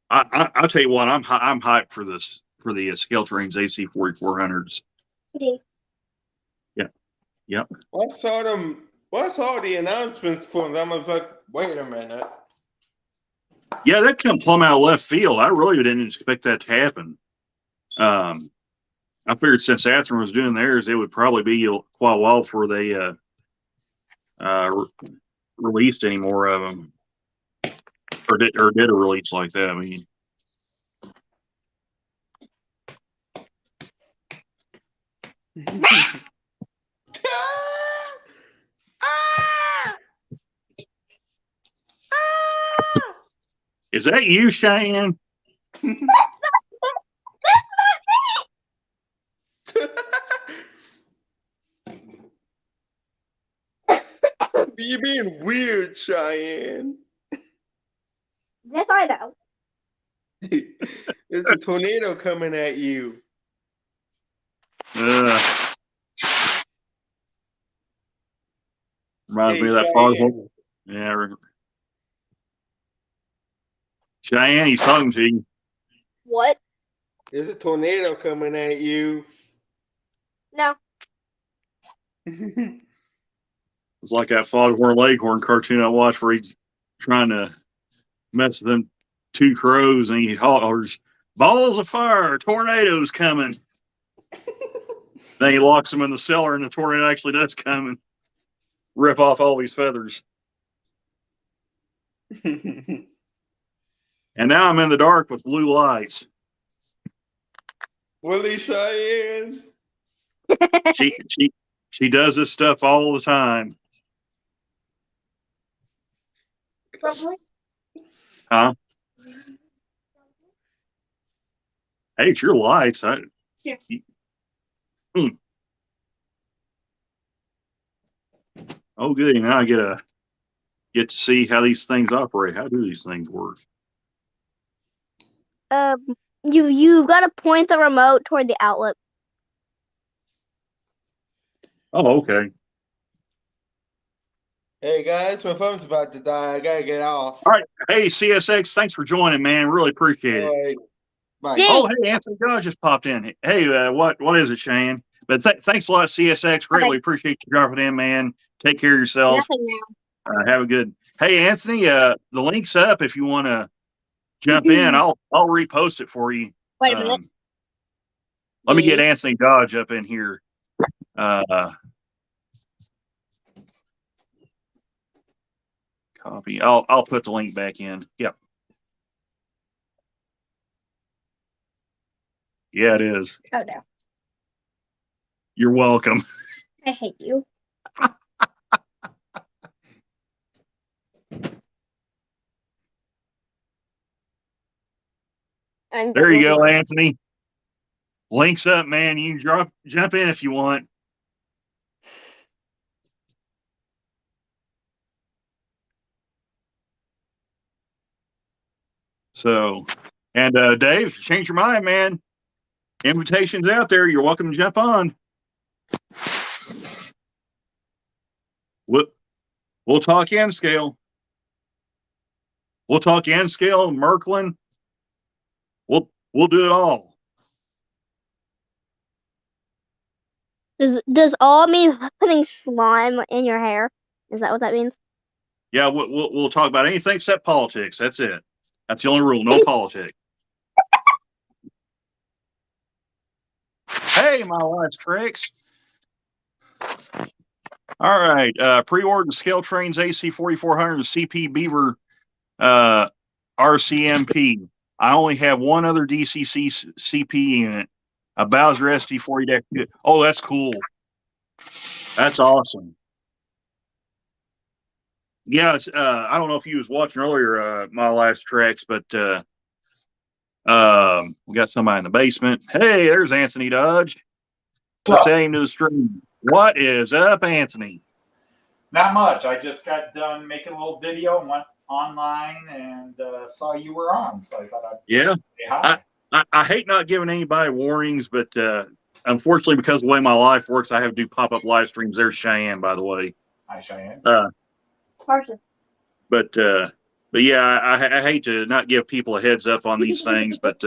I'll tell you what, I'm hyped for for the Scale Trains AC 4400s. Did. Yep. I saw them. Well, I saw the announcements for them. I was like, wait a minute. Yeah, that come plumb out of left field. I really didn't expect that to happen. I figured since Athearn was doing theirs, it would probably be quite a while before they released any more of them, or did a release like that. I mean, is that you, Cheyenne? You being weird, Cheyenne. Yes, I know. There's a tornado coming at you. Reminds Hey, me of that Cheyenne. foghorn. Yeah. Cheyenne, he's talking to you. What? There's a tornado coming at you. No. It's like that Foghorn Leghorn cartoon I watched where he's trying to mess with them two crows and he hollers, "Balls of fire, tornadoes coming." Then he locks them in the cellar and the tornado actually does come and rip off all these feathers. And now I'm in the dark with blue lights. Willie Cheyenne. She does this stuff all the time. Probably. Huh? Hey, it's your lights. Oh, good. Now I get to see how these things operate. How do these things work? You've got to point the remote toward the outlet. Oh, okay. Hey guys, my phone's about to die. I gotta get off. All right. Hey, CSX, thanks for joining, man. Really appreciate it. All right. Bye. Yeah. Oh, hey, Anthony God just popped in. Hey, what is it, Shane? But thanks a lot, CSX. Greatly appreciate you dropping in, man. Take care of yourself. Nothing now. Have a good. Hey, Anthony, the link's up if you want to jump in. I'll repost it for you. Wait a minute. Let me get Anthony Dodge up in here. Copy. I'll put the link back in. Yep. Yeah, it is. Oh no. You're welcome. I hate you. There you go, Anthony. Links up, man. You can jump in if you want. So, and Dave, change your mind, man. Invitations out there. You're welcome to jump on. We'll talk N scale. We'll talk N scale, Merklin. We'll do it all. Does all mean putting slime in your hair? Is that what that means? Yeah, we'll talk about anything except politics. That's it. That's the only rule. No politics. Hey, my wife's tricks. All right. Pre-order Scale Trains AC 4400 CP Beaver RCMP. I only have one other DCC CP in it. A Bowser SD40-2. Oh, that's cool. That's awesome. Yeah, it's, I don't know if you was watching earlier, my last tracks, but we got somebody in the basement. Hey, there's Anthony Dodge. Let's say him to the stream. What is up, Anthony? Not much. I just got done making a little video and went online and saw you were on. So I thought I'd say hi. I hate not giving anybody warnings, but unfortunately, because of the way my life works, I have to do pop-up live streams. There's Cheyenne, by the way. Hi, Cheyenne. But yeah, I hate to not give people a heads up on these things, but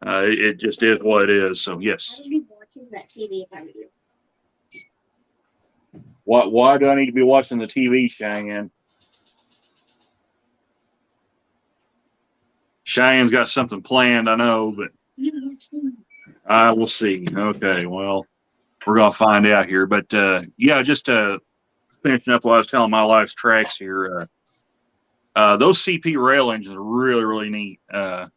It just is what it is. So I yes. would be watching that TV if I were you. Why do I need to be watching the TV, Cheyenne? Cheyenne's got something planned, I know, but I will see. Okay, well, we're gonna find out here. But yeah, just finishing up what I was telling my life's tracks here. Those CP rail engines are really, really neat. I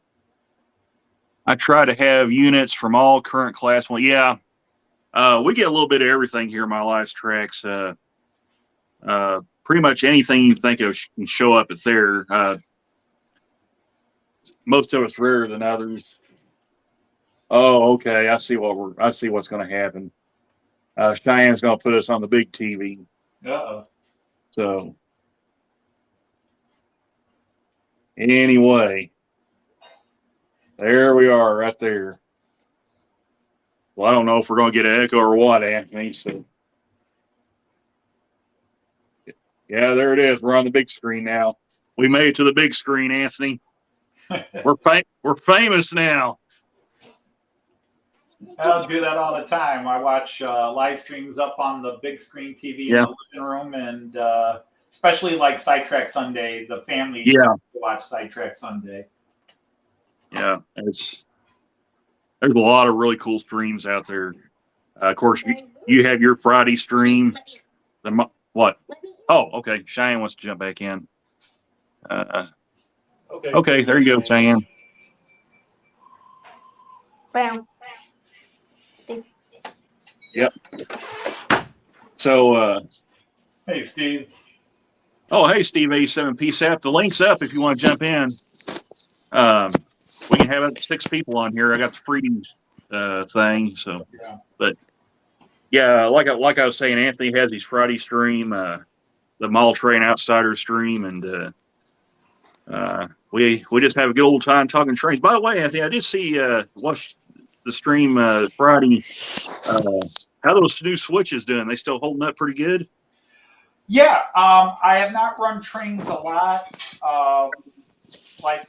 try to have units from all current class. Well, yeah, we get a little bit of everything here in my life's tracks. Pretty much anything you think of can show up. It's there. Most of it's rarer than others. Oh, okay. I see what's going to happen. Cheyenne's going to put us on the big TV. Uh-oh. So anyway, there we are right there. Well, I don't know if we're going to get an echo or what, Anthony. So yeah, there it is. We're on the big screen now. We made it to the big screen, Anthony. We're famous now. I'll do that all the time. I watch live streams up on the big screen TV in the living room, and especially like Sidetrack Sunday. The family watch Sidetrack Sunday. Yeah, there's a lot of really cool streams out there. Of course, you have your Friday stream. What? Oh, okay. Cheyenne wants to jump back in. Okay, there you go, Cheyenne. Bam. Yep. So, hey, Steve. Oh, hey, Steve 87 PSAP. The link's up if you want to jump in. We can have up to 6 people on here. I got the free thing. So, but yeah, like I was saying, Anthony has his Friday stream, the Mall Train Outsider stream, and we just have a good old time talking trains. By the way, Anthony, I did see watch the stream Friday. How those new switches doing? They still holding up pretty good? Yeah, I have not run trains a lot. Like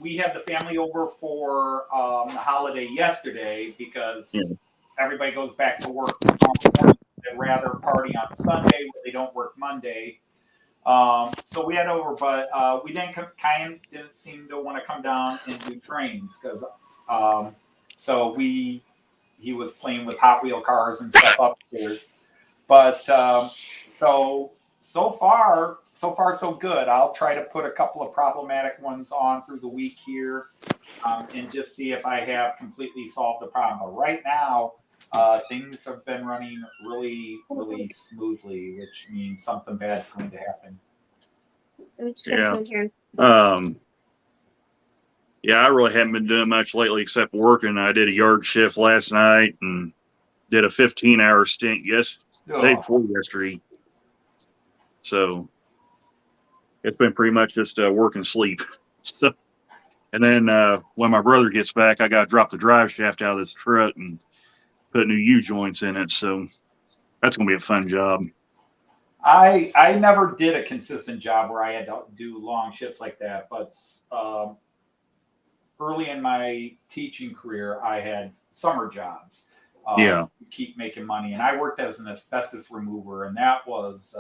we had the family over for the holiday yesterday because everybody goes back to work. They'd rather party on Sunday where they don't work Monday. So we had over, but we didn't seem to want to come down and do trains because so he was playing with Hot Wheel cars and stuff upstairs. But so far so good. I'll try to put a couple of problematic ones on through the week here and just see if I have completely solved the problem. But right now, things have been running really, really smoothly, which means something bad's going to happen. Yeah, I really haven't been doing much lately except working. I did a yard shift last night and did a 15-hour stint day before yesterday. So it's been pretty much just work and sleep. So, and then when my brother gets back, I got to drop the drive shaft out of this truck and put new U-joints in it. So that's going to be a fun job. I never did a consistent job where I had to do long shifts like that, but early in my teaching career, I had summer jobs. To keep making money. And I worked as an asbestos remover, and that was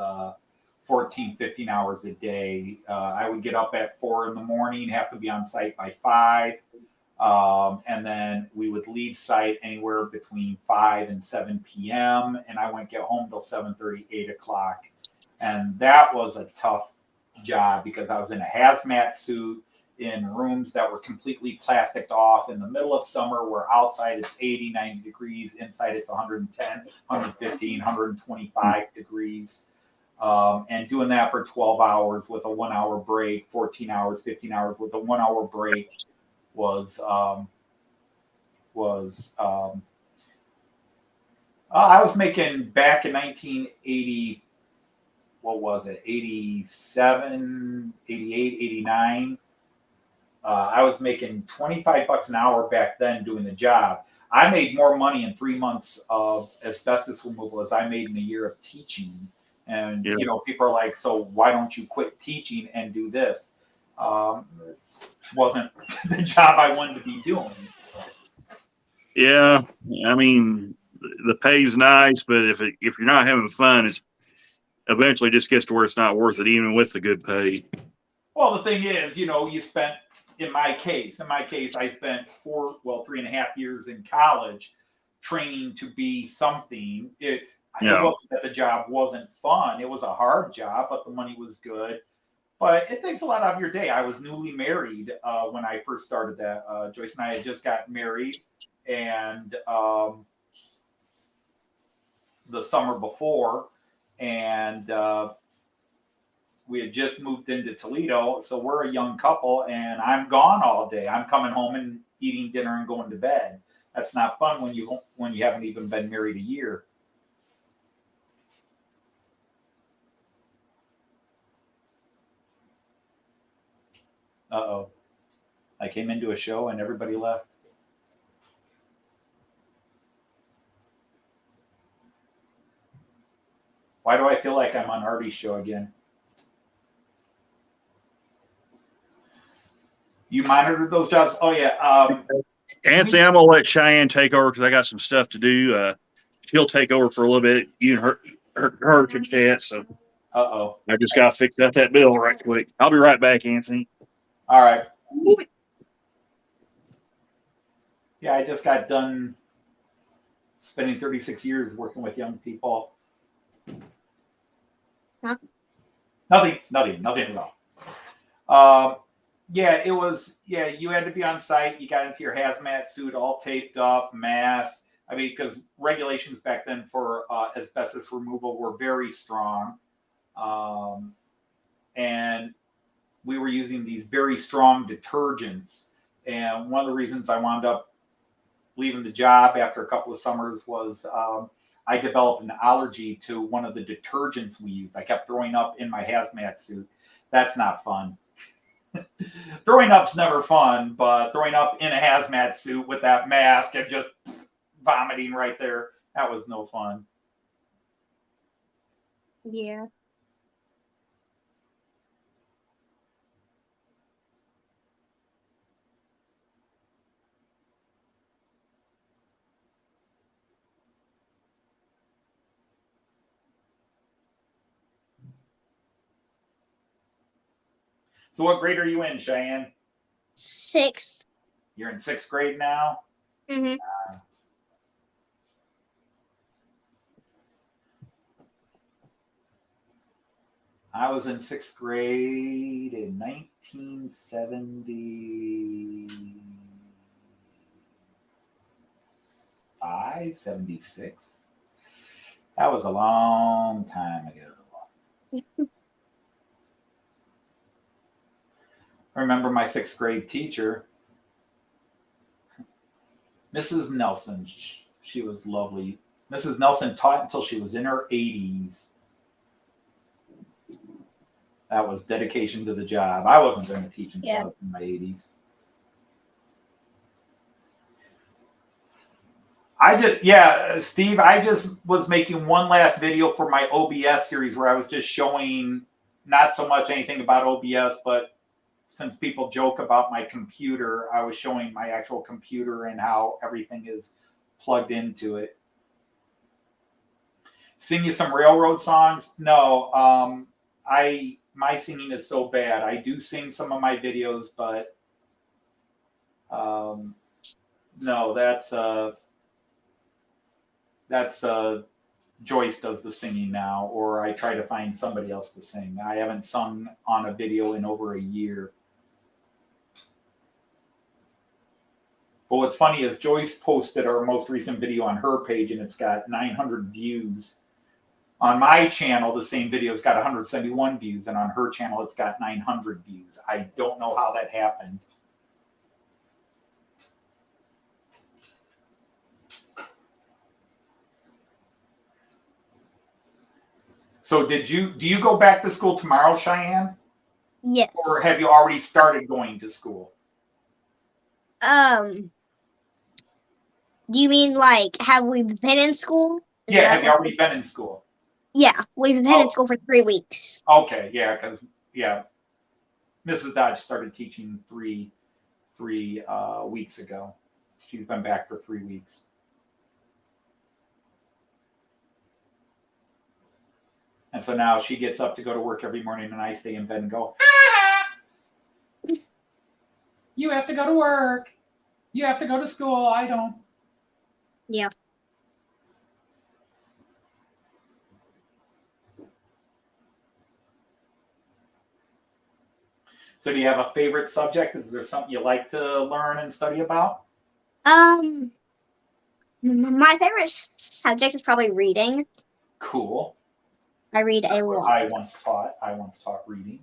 14, 15 hours a day. I would get up at 4 a.m, have to be on site by 5. And then we would leave site anywhere between 5 and 7 p.m. And I wouldn't get home till 7:30, 8 o'clock. And that was a tough job because I was in a hazmat suit in rooms that were completely plasticed off in the middle of summer where outside it's 80, 90 degrees, inside it's 110, 115, 125 degrees. And doing that for 12 hours with a 1-hour break, 14 hours, 15 hours with a 1-hour break was I was making back in 1980, what was it, 87, 88, 89. I was making $25 an hour back then doing the job. I made more money in 3 months of asbestos removal as I made in a year of teaching. And, you know, people are like, so why don't you quit teaching and do this? It wasn't the job I wanted to be doing. Yeah, I mean, the pay's nice, but if you're not having fun, it's eventually just gets to where it's not worth it, even with the good pay. Well, the thing is, you spent, in my case, I spent 3.5 years in college training to be something. It Yeah. wasn't that the job wasn't fun. It was a hard job, but the money was good. But it takes a lot out of your day. I was newly married when I first started that. Joyce and I had just got married, and the summer before, and we had just moved into Toledo, so we're a young couple, and I'm gone all day. I'm coming home and eating dinner and going to bed. That's not fun when you haven't even been married a year. Uh-oh. I came into a show and everybody left. Why do I feel like I'm on Artie's show again? You monitored those jobs? Oh, yeah. Anthony, I'm gonna let Cheyenne take over because I got some stuff to do. She'll take over for a little bit. You and her can chat. So Uh-oh. I just gotta fix up that bill right quick. I'll be right back, Anthony. All right. Yeah, I just got done spending 36 years working with young people. Huh? Nothing at all. Yeah, it was, you had to be on site. You got into your hazmat suit, all taped up, mask. I mean, because regulations back then for asbestos removal were very strong. And we were using these very strong detergents. And one of the reasons I wound up leaving the job after a couple of summers was I developed an allergy to one of the detergents we used. I kept throwing up in my hazmat suit. That's not fun. Throwing up's never fun, but throwing up in a hazmat suit with that mask and just vomiting right there, that was no fun. Yeah. So what grade are you in, Cheyenne? 6th. You're in 6th grade now? Mm-hmm. I was in 6th grade in 1975, 76. That was a long time ago. I remember my 6th grade teacher, Mrs. Nelson. She was lovely. Mrs. Nelson taught until she was in her 80s. That was dedication to the job. I wasn't going to teach until I was in my 80s. Steve, I just was making one last video for my OBS series where I was just showing not so much anything about OBS, but since people joke about my computer, I was showing my actual computer and how everything is plugged into it. Sing you some railroad songs? No, my singing is so bad. I do sing some of my videos, but no, that's Joyce does the singing now, or I try to find somebody else to sing. I haven't sung on a video in over a year. But what's funny is Joyce posted our most recent video on her page, and it's got 900 views. On my channel, the same video's got 171 views, and on her channel, it's got 900 views. I don't know how that happened. So do you go back to school tomorrow, Cheyenne? Yes. Or have you already started going to school? Do you mean like have we been in school? Yeah, have you already been in school? Yeah, we've been in school for 3 weeks. Okay, yeah, because Mrs. Dodge started teaching three weeks ago. She's been back for 3 weeks. And so now she gets up to go to work every morning, and I stay in bed and go, you have to go to work. You have to go to school. I don't. Yeah. So do you have a favorite subject? Is there something you like to learn and study about? My favorite subject is probably reading. Cool. I read That's a what lot. I once taught. I once taught reading.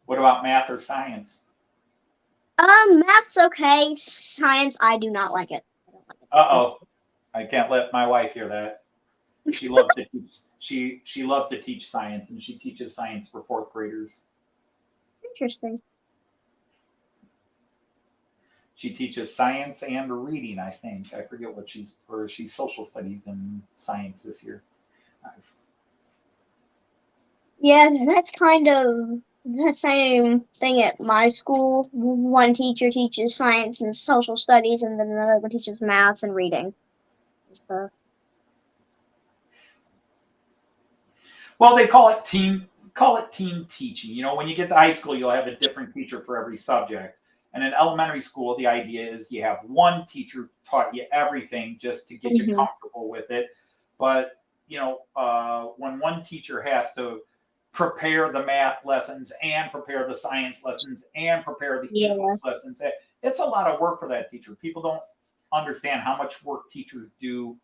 What about math or science? Math's okay. Science, I do not like it. I don't like it. Uh-oh. I can't let my wife hear that. She loves to teach. She loves to teach science, and she teaches science for 4th graders. Interesting. She teaches science and reading, I think. I forget what she's social studies and science this year. Yeah, that's kind of the same thing at my school. One teacher teaches science and social studies, and then another one teaches math and reading and stuff. Well, they call it team teaching. You know, when you get to high school, you'll have a different teacher for every subject. And in elementary school, the idea is you have one teacher taught you everything just to get you comfortable with it. But, you know, when one teacher has to prepare the math lessons and prepare the science lessons and prepare the English lessons, it's a lot of work for that teacher. People don't understand how much work teachers do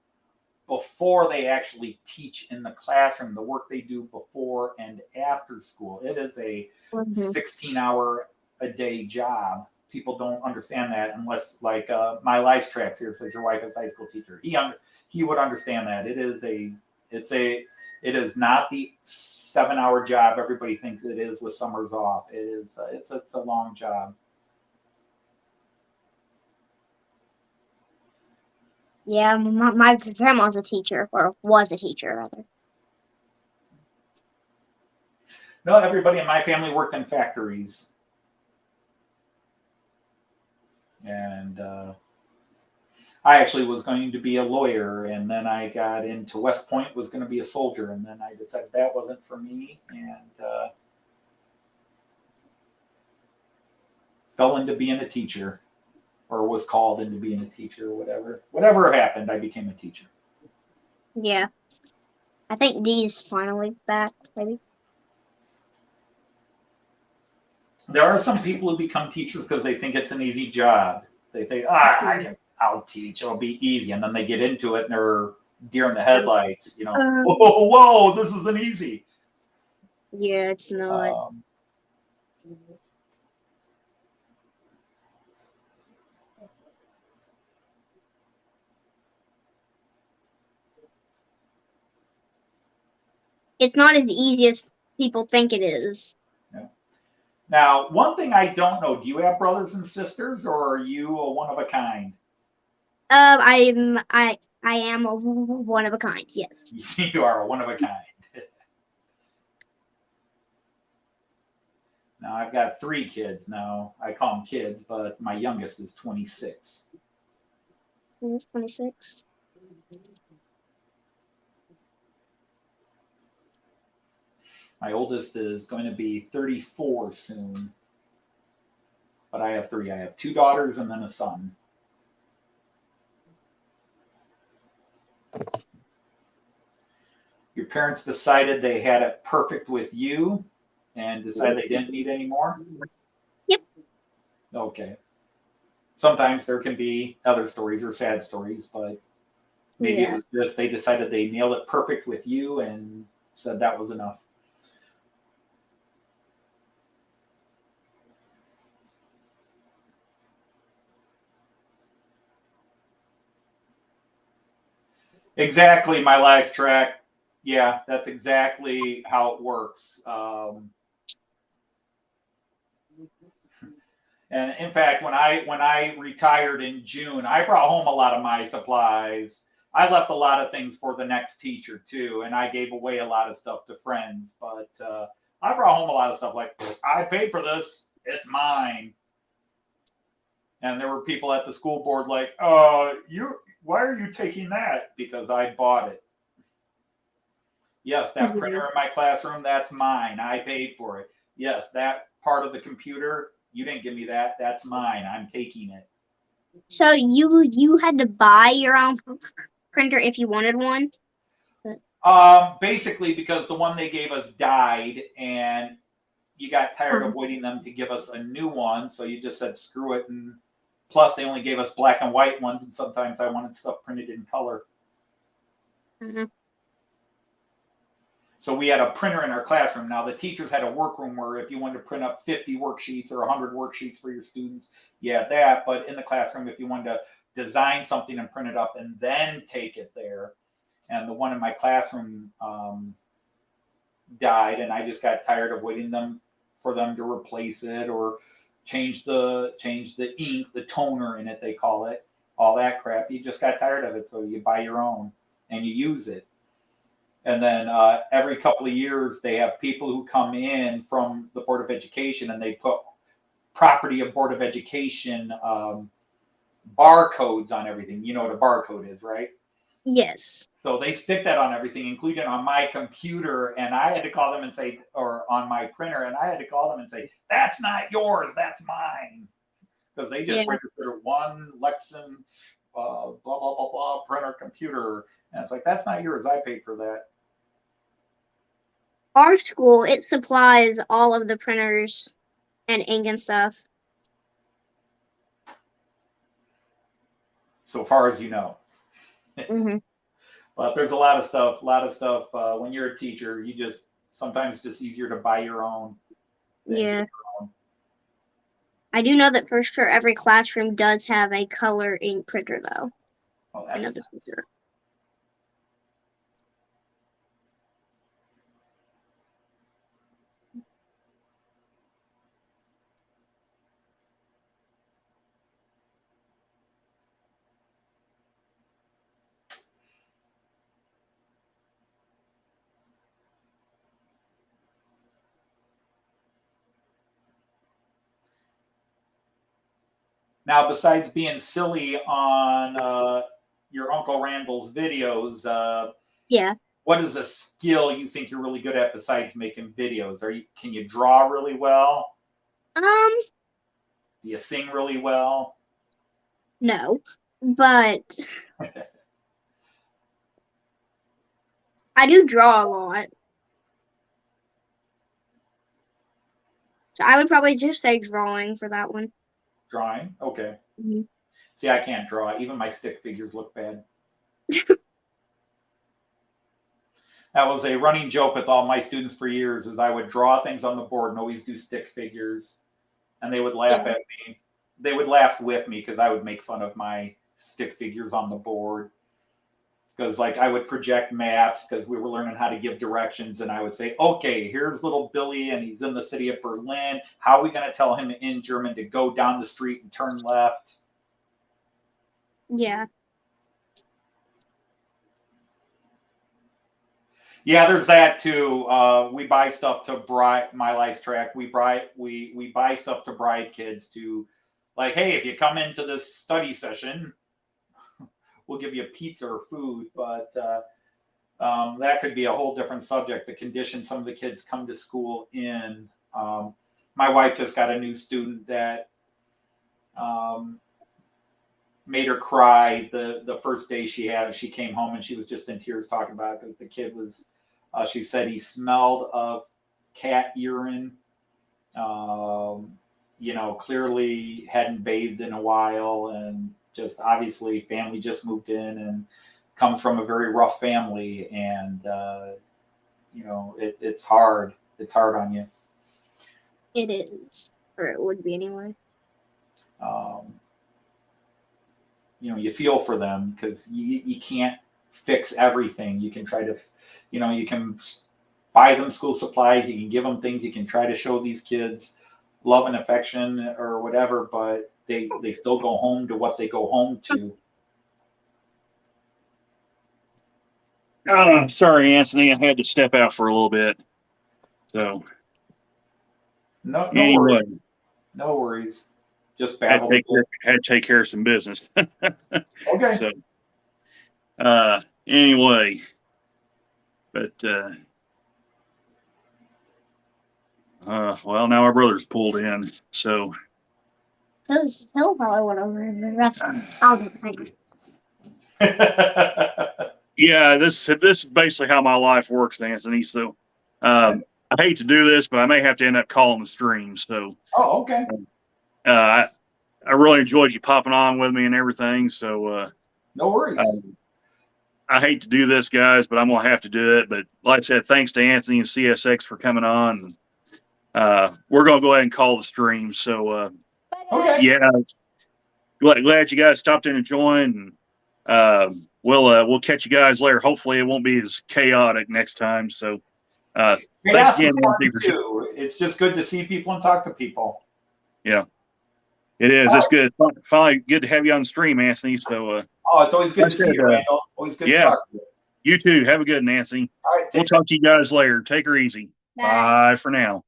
before they actually teach in the classroom, the work they do before and after school. It is a 16-hour-a-day job. People don't understand that unless, like, my Life's Tracks here says your wife is a high school teacher. He would understand that. It is not the 7-hour job everybody thinks it is with summers off. It is it's a long job. Yeah, my grandma's a teacher, or was a teacher, rather. No, everybody in my family worked in factories. And I actually was going to be a lawyer, and then I got into West Point, was going to be a soldier, and then I decided that wasn't for me, and fell into being a teacher, or was called into being a teacher, or whatever. Whatever happened, I became a teacher. Yeah. I think Dee's finally back, maybe. There are some people who become teachers because they think it's an easy job. They think, I'll teach, it'll be easy. And then they get into it and they're deer in the headlights, you know, whoa, this isn't easy. Yeah, it's not. It's not as easy as people think it is. Yeah. Now, one thing I don't know, do you have brothers and sisters, or are you a one of a kind? I am a one of a kind, yes. You are a one of a kind. Now, I've got 3 kids now. I call them kids, but my youngest is 26. 26. My oldest is going to be 34 soon. But I have 3. I have 2 daughters and then a son. Your parents decided they had it perfect with you and decided they didn't need any more? Yep. Okay. Sometimes there can be other stories or sad stories, but maybe it was just they decided they nailed it perfect with you and said that was enough. Exactly, my Life's Track. Yeah, that's exactly how it works. And in fact, when I retired in June, I brought home a lot of my supplies. I left a lot of things for the next teacher too, and I gave away a lot of stuff to friends. But I brought home a lot of stuff like, I paid for this, it's mine. And there were people at the school board like, why are you taking that? Because I bought it. Yes, that printer in my classroom, that's mine. I paid for it. Yes, that part of the computer, you didn't give me that. That's mine. I'm taking it. So you had to buy your own printer if you wanted one? Basically, because the one they gave us died, and you got tired of waiting them to give us a new one, so you just said screw it. And plus, they only gave us black and white ones, and sometimes I wanted stuff printed in color. Mm-hmm. So we had a printer in our classroom. Now, the teachers had a workroom where if you wanted to print up 50 worksheets or 100 worksheets for your students, you had that. But in the classroom, if you wanted to design something and print it up and then take it there, and the one in my classroom died, and I just got tired of waiting for them to replace it or change the ink, the toner in it, they call it, all that crap. You just got tired of it, so you buy your own and you use it. And then every couple of years, they have people who come in from the Board of Education, and they put property of Board of Education barcodes on everything. You know what a barcode is, right? Yes. So they stick that on everything, including on my computer, and I had to call them and say, or on my printer, and I had to call them and say, that's not yours, that's mine. Because they just registered one Lexan blah, blah, blah, blah, printer computer. And it's like, that's not yours, I paid for that. Our school, it supplies all of the printers and ink and stuff. So far as you know. Mm-hmm. But there's a lot of stuff. When you're a teacher, sometimes it's just easier to buy your own. Yeah. I do know that for sure every classroom does have a color ink printer, though. Oh, I know that's this for sure. Now, besides being silly on your Uncle Randall's videos, Yeah. what is a skill you think you're really good at besides making videos? Can you draw really well? Do you sing really well? No, but I do draw a lot. So I would probably just say drawing for that one. Drawing? Okay. Mm-hmm. See, I can't draw. Even my stick figures look bad. That was a running joke with all my students for years, is I would draw things on the board and always do stick figures. And they would laugh at me. They would laugh with me because I would make fun of my stick figures on the board. Because like I would project maps because we were learning how to give directions, and I would say, okay, here's little Billy and he's in the city of Berlin. How are we going to tell him in German to go down the street and turn left? Yeah. Yeah, there's that too. We buy stuff to bribe My Life's Track. We buy stuff to bribe kids to, like, hey, if you come into this study session, we'll give you pizza or food. But that could be a whole different subject. The condition some of the kids come to school in. My wife just got a new student that made her cry the first day she came home, and she was just in tears talking about it because the kid was, she said he smelled of cat urine, clearly hadn't bathed in a while, and just obviously family just moved in and comes from a very rough family, and it's hard on you. It is, or it would be anyway. You feel for them because you can't fix everything. You can try to, you can buy them school supplies, you can give them things, you can try to show these kids love and affection or whatever, but they still go home to what they go home to. Sorry, Anthony, I had to step out for a little bit. So No Anyway, worries. No worries. Just had babble. to take care of some business. Okay. So, anyway, but, well, now our brother's pulled in. So, He'll probably want over the rest of I'll do things. yeah, this is basically how my life works, Anthony. So, I hate to do this, but I may have to end up calling the stream. So, Oh, okay. I really enjoyed you popping on with me and everything. So, No worries. I hate to do this, guys, but I'm gonna have to do it. But like I said, thanks to Anthony and CSX for coming on. We're gonna go ahead and call the stream. So, Okay. yeah, glad you guys stopped in and joined. And, we'll catch you guys later. Hopefully, it won't be as chaotic next time. So, thanks Chaos again, is fun Anthony. too. It's just good to see people and talk to people. Yeah, it is. It's good. Finally, good to have you on the stream, Anthony. So, Oh, it's always good like to I see said, you, Randall. Always good to yeah. talk to you. You too. Have a good one, Anthony. All right. We'll talk to you guys later. Take her easy. Bye. Bye for now.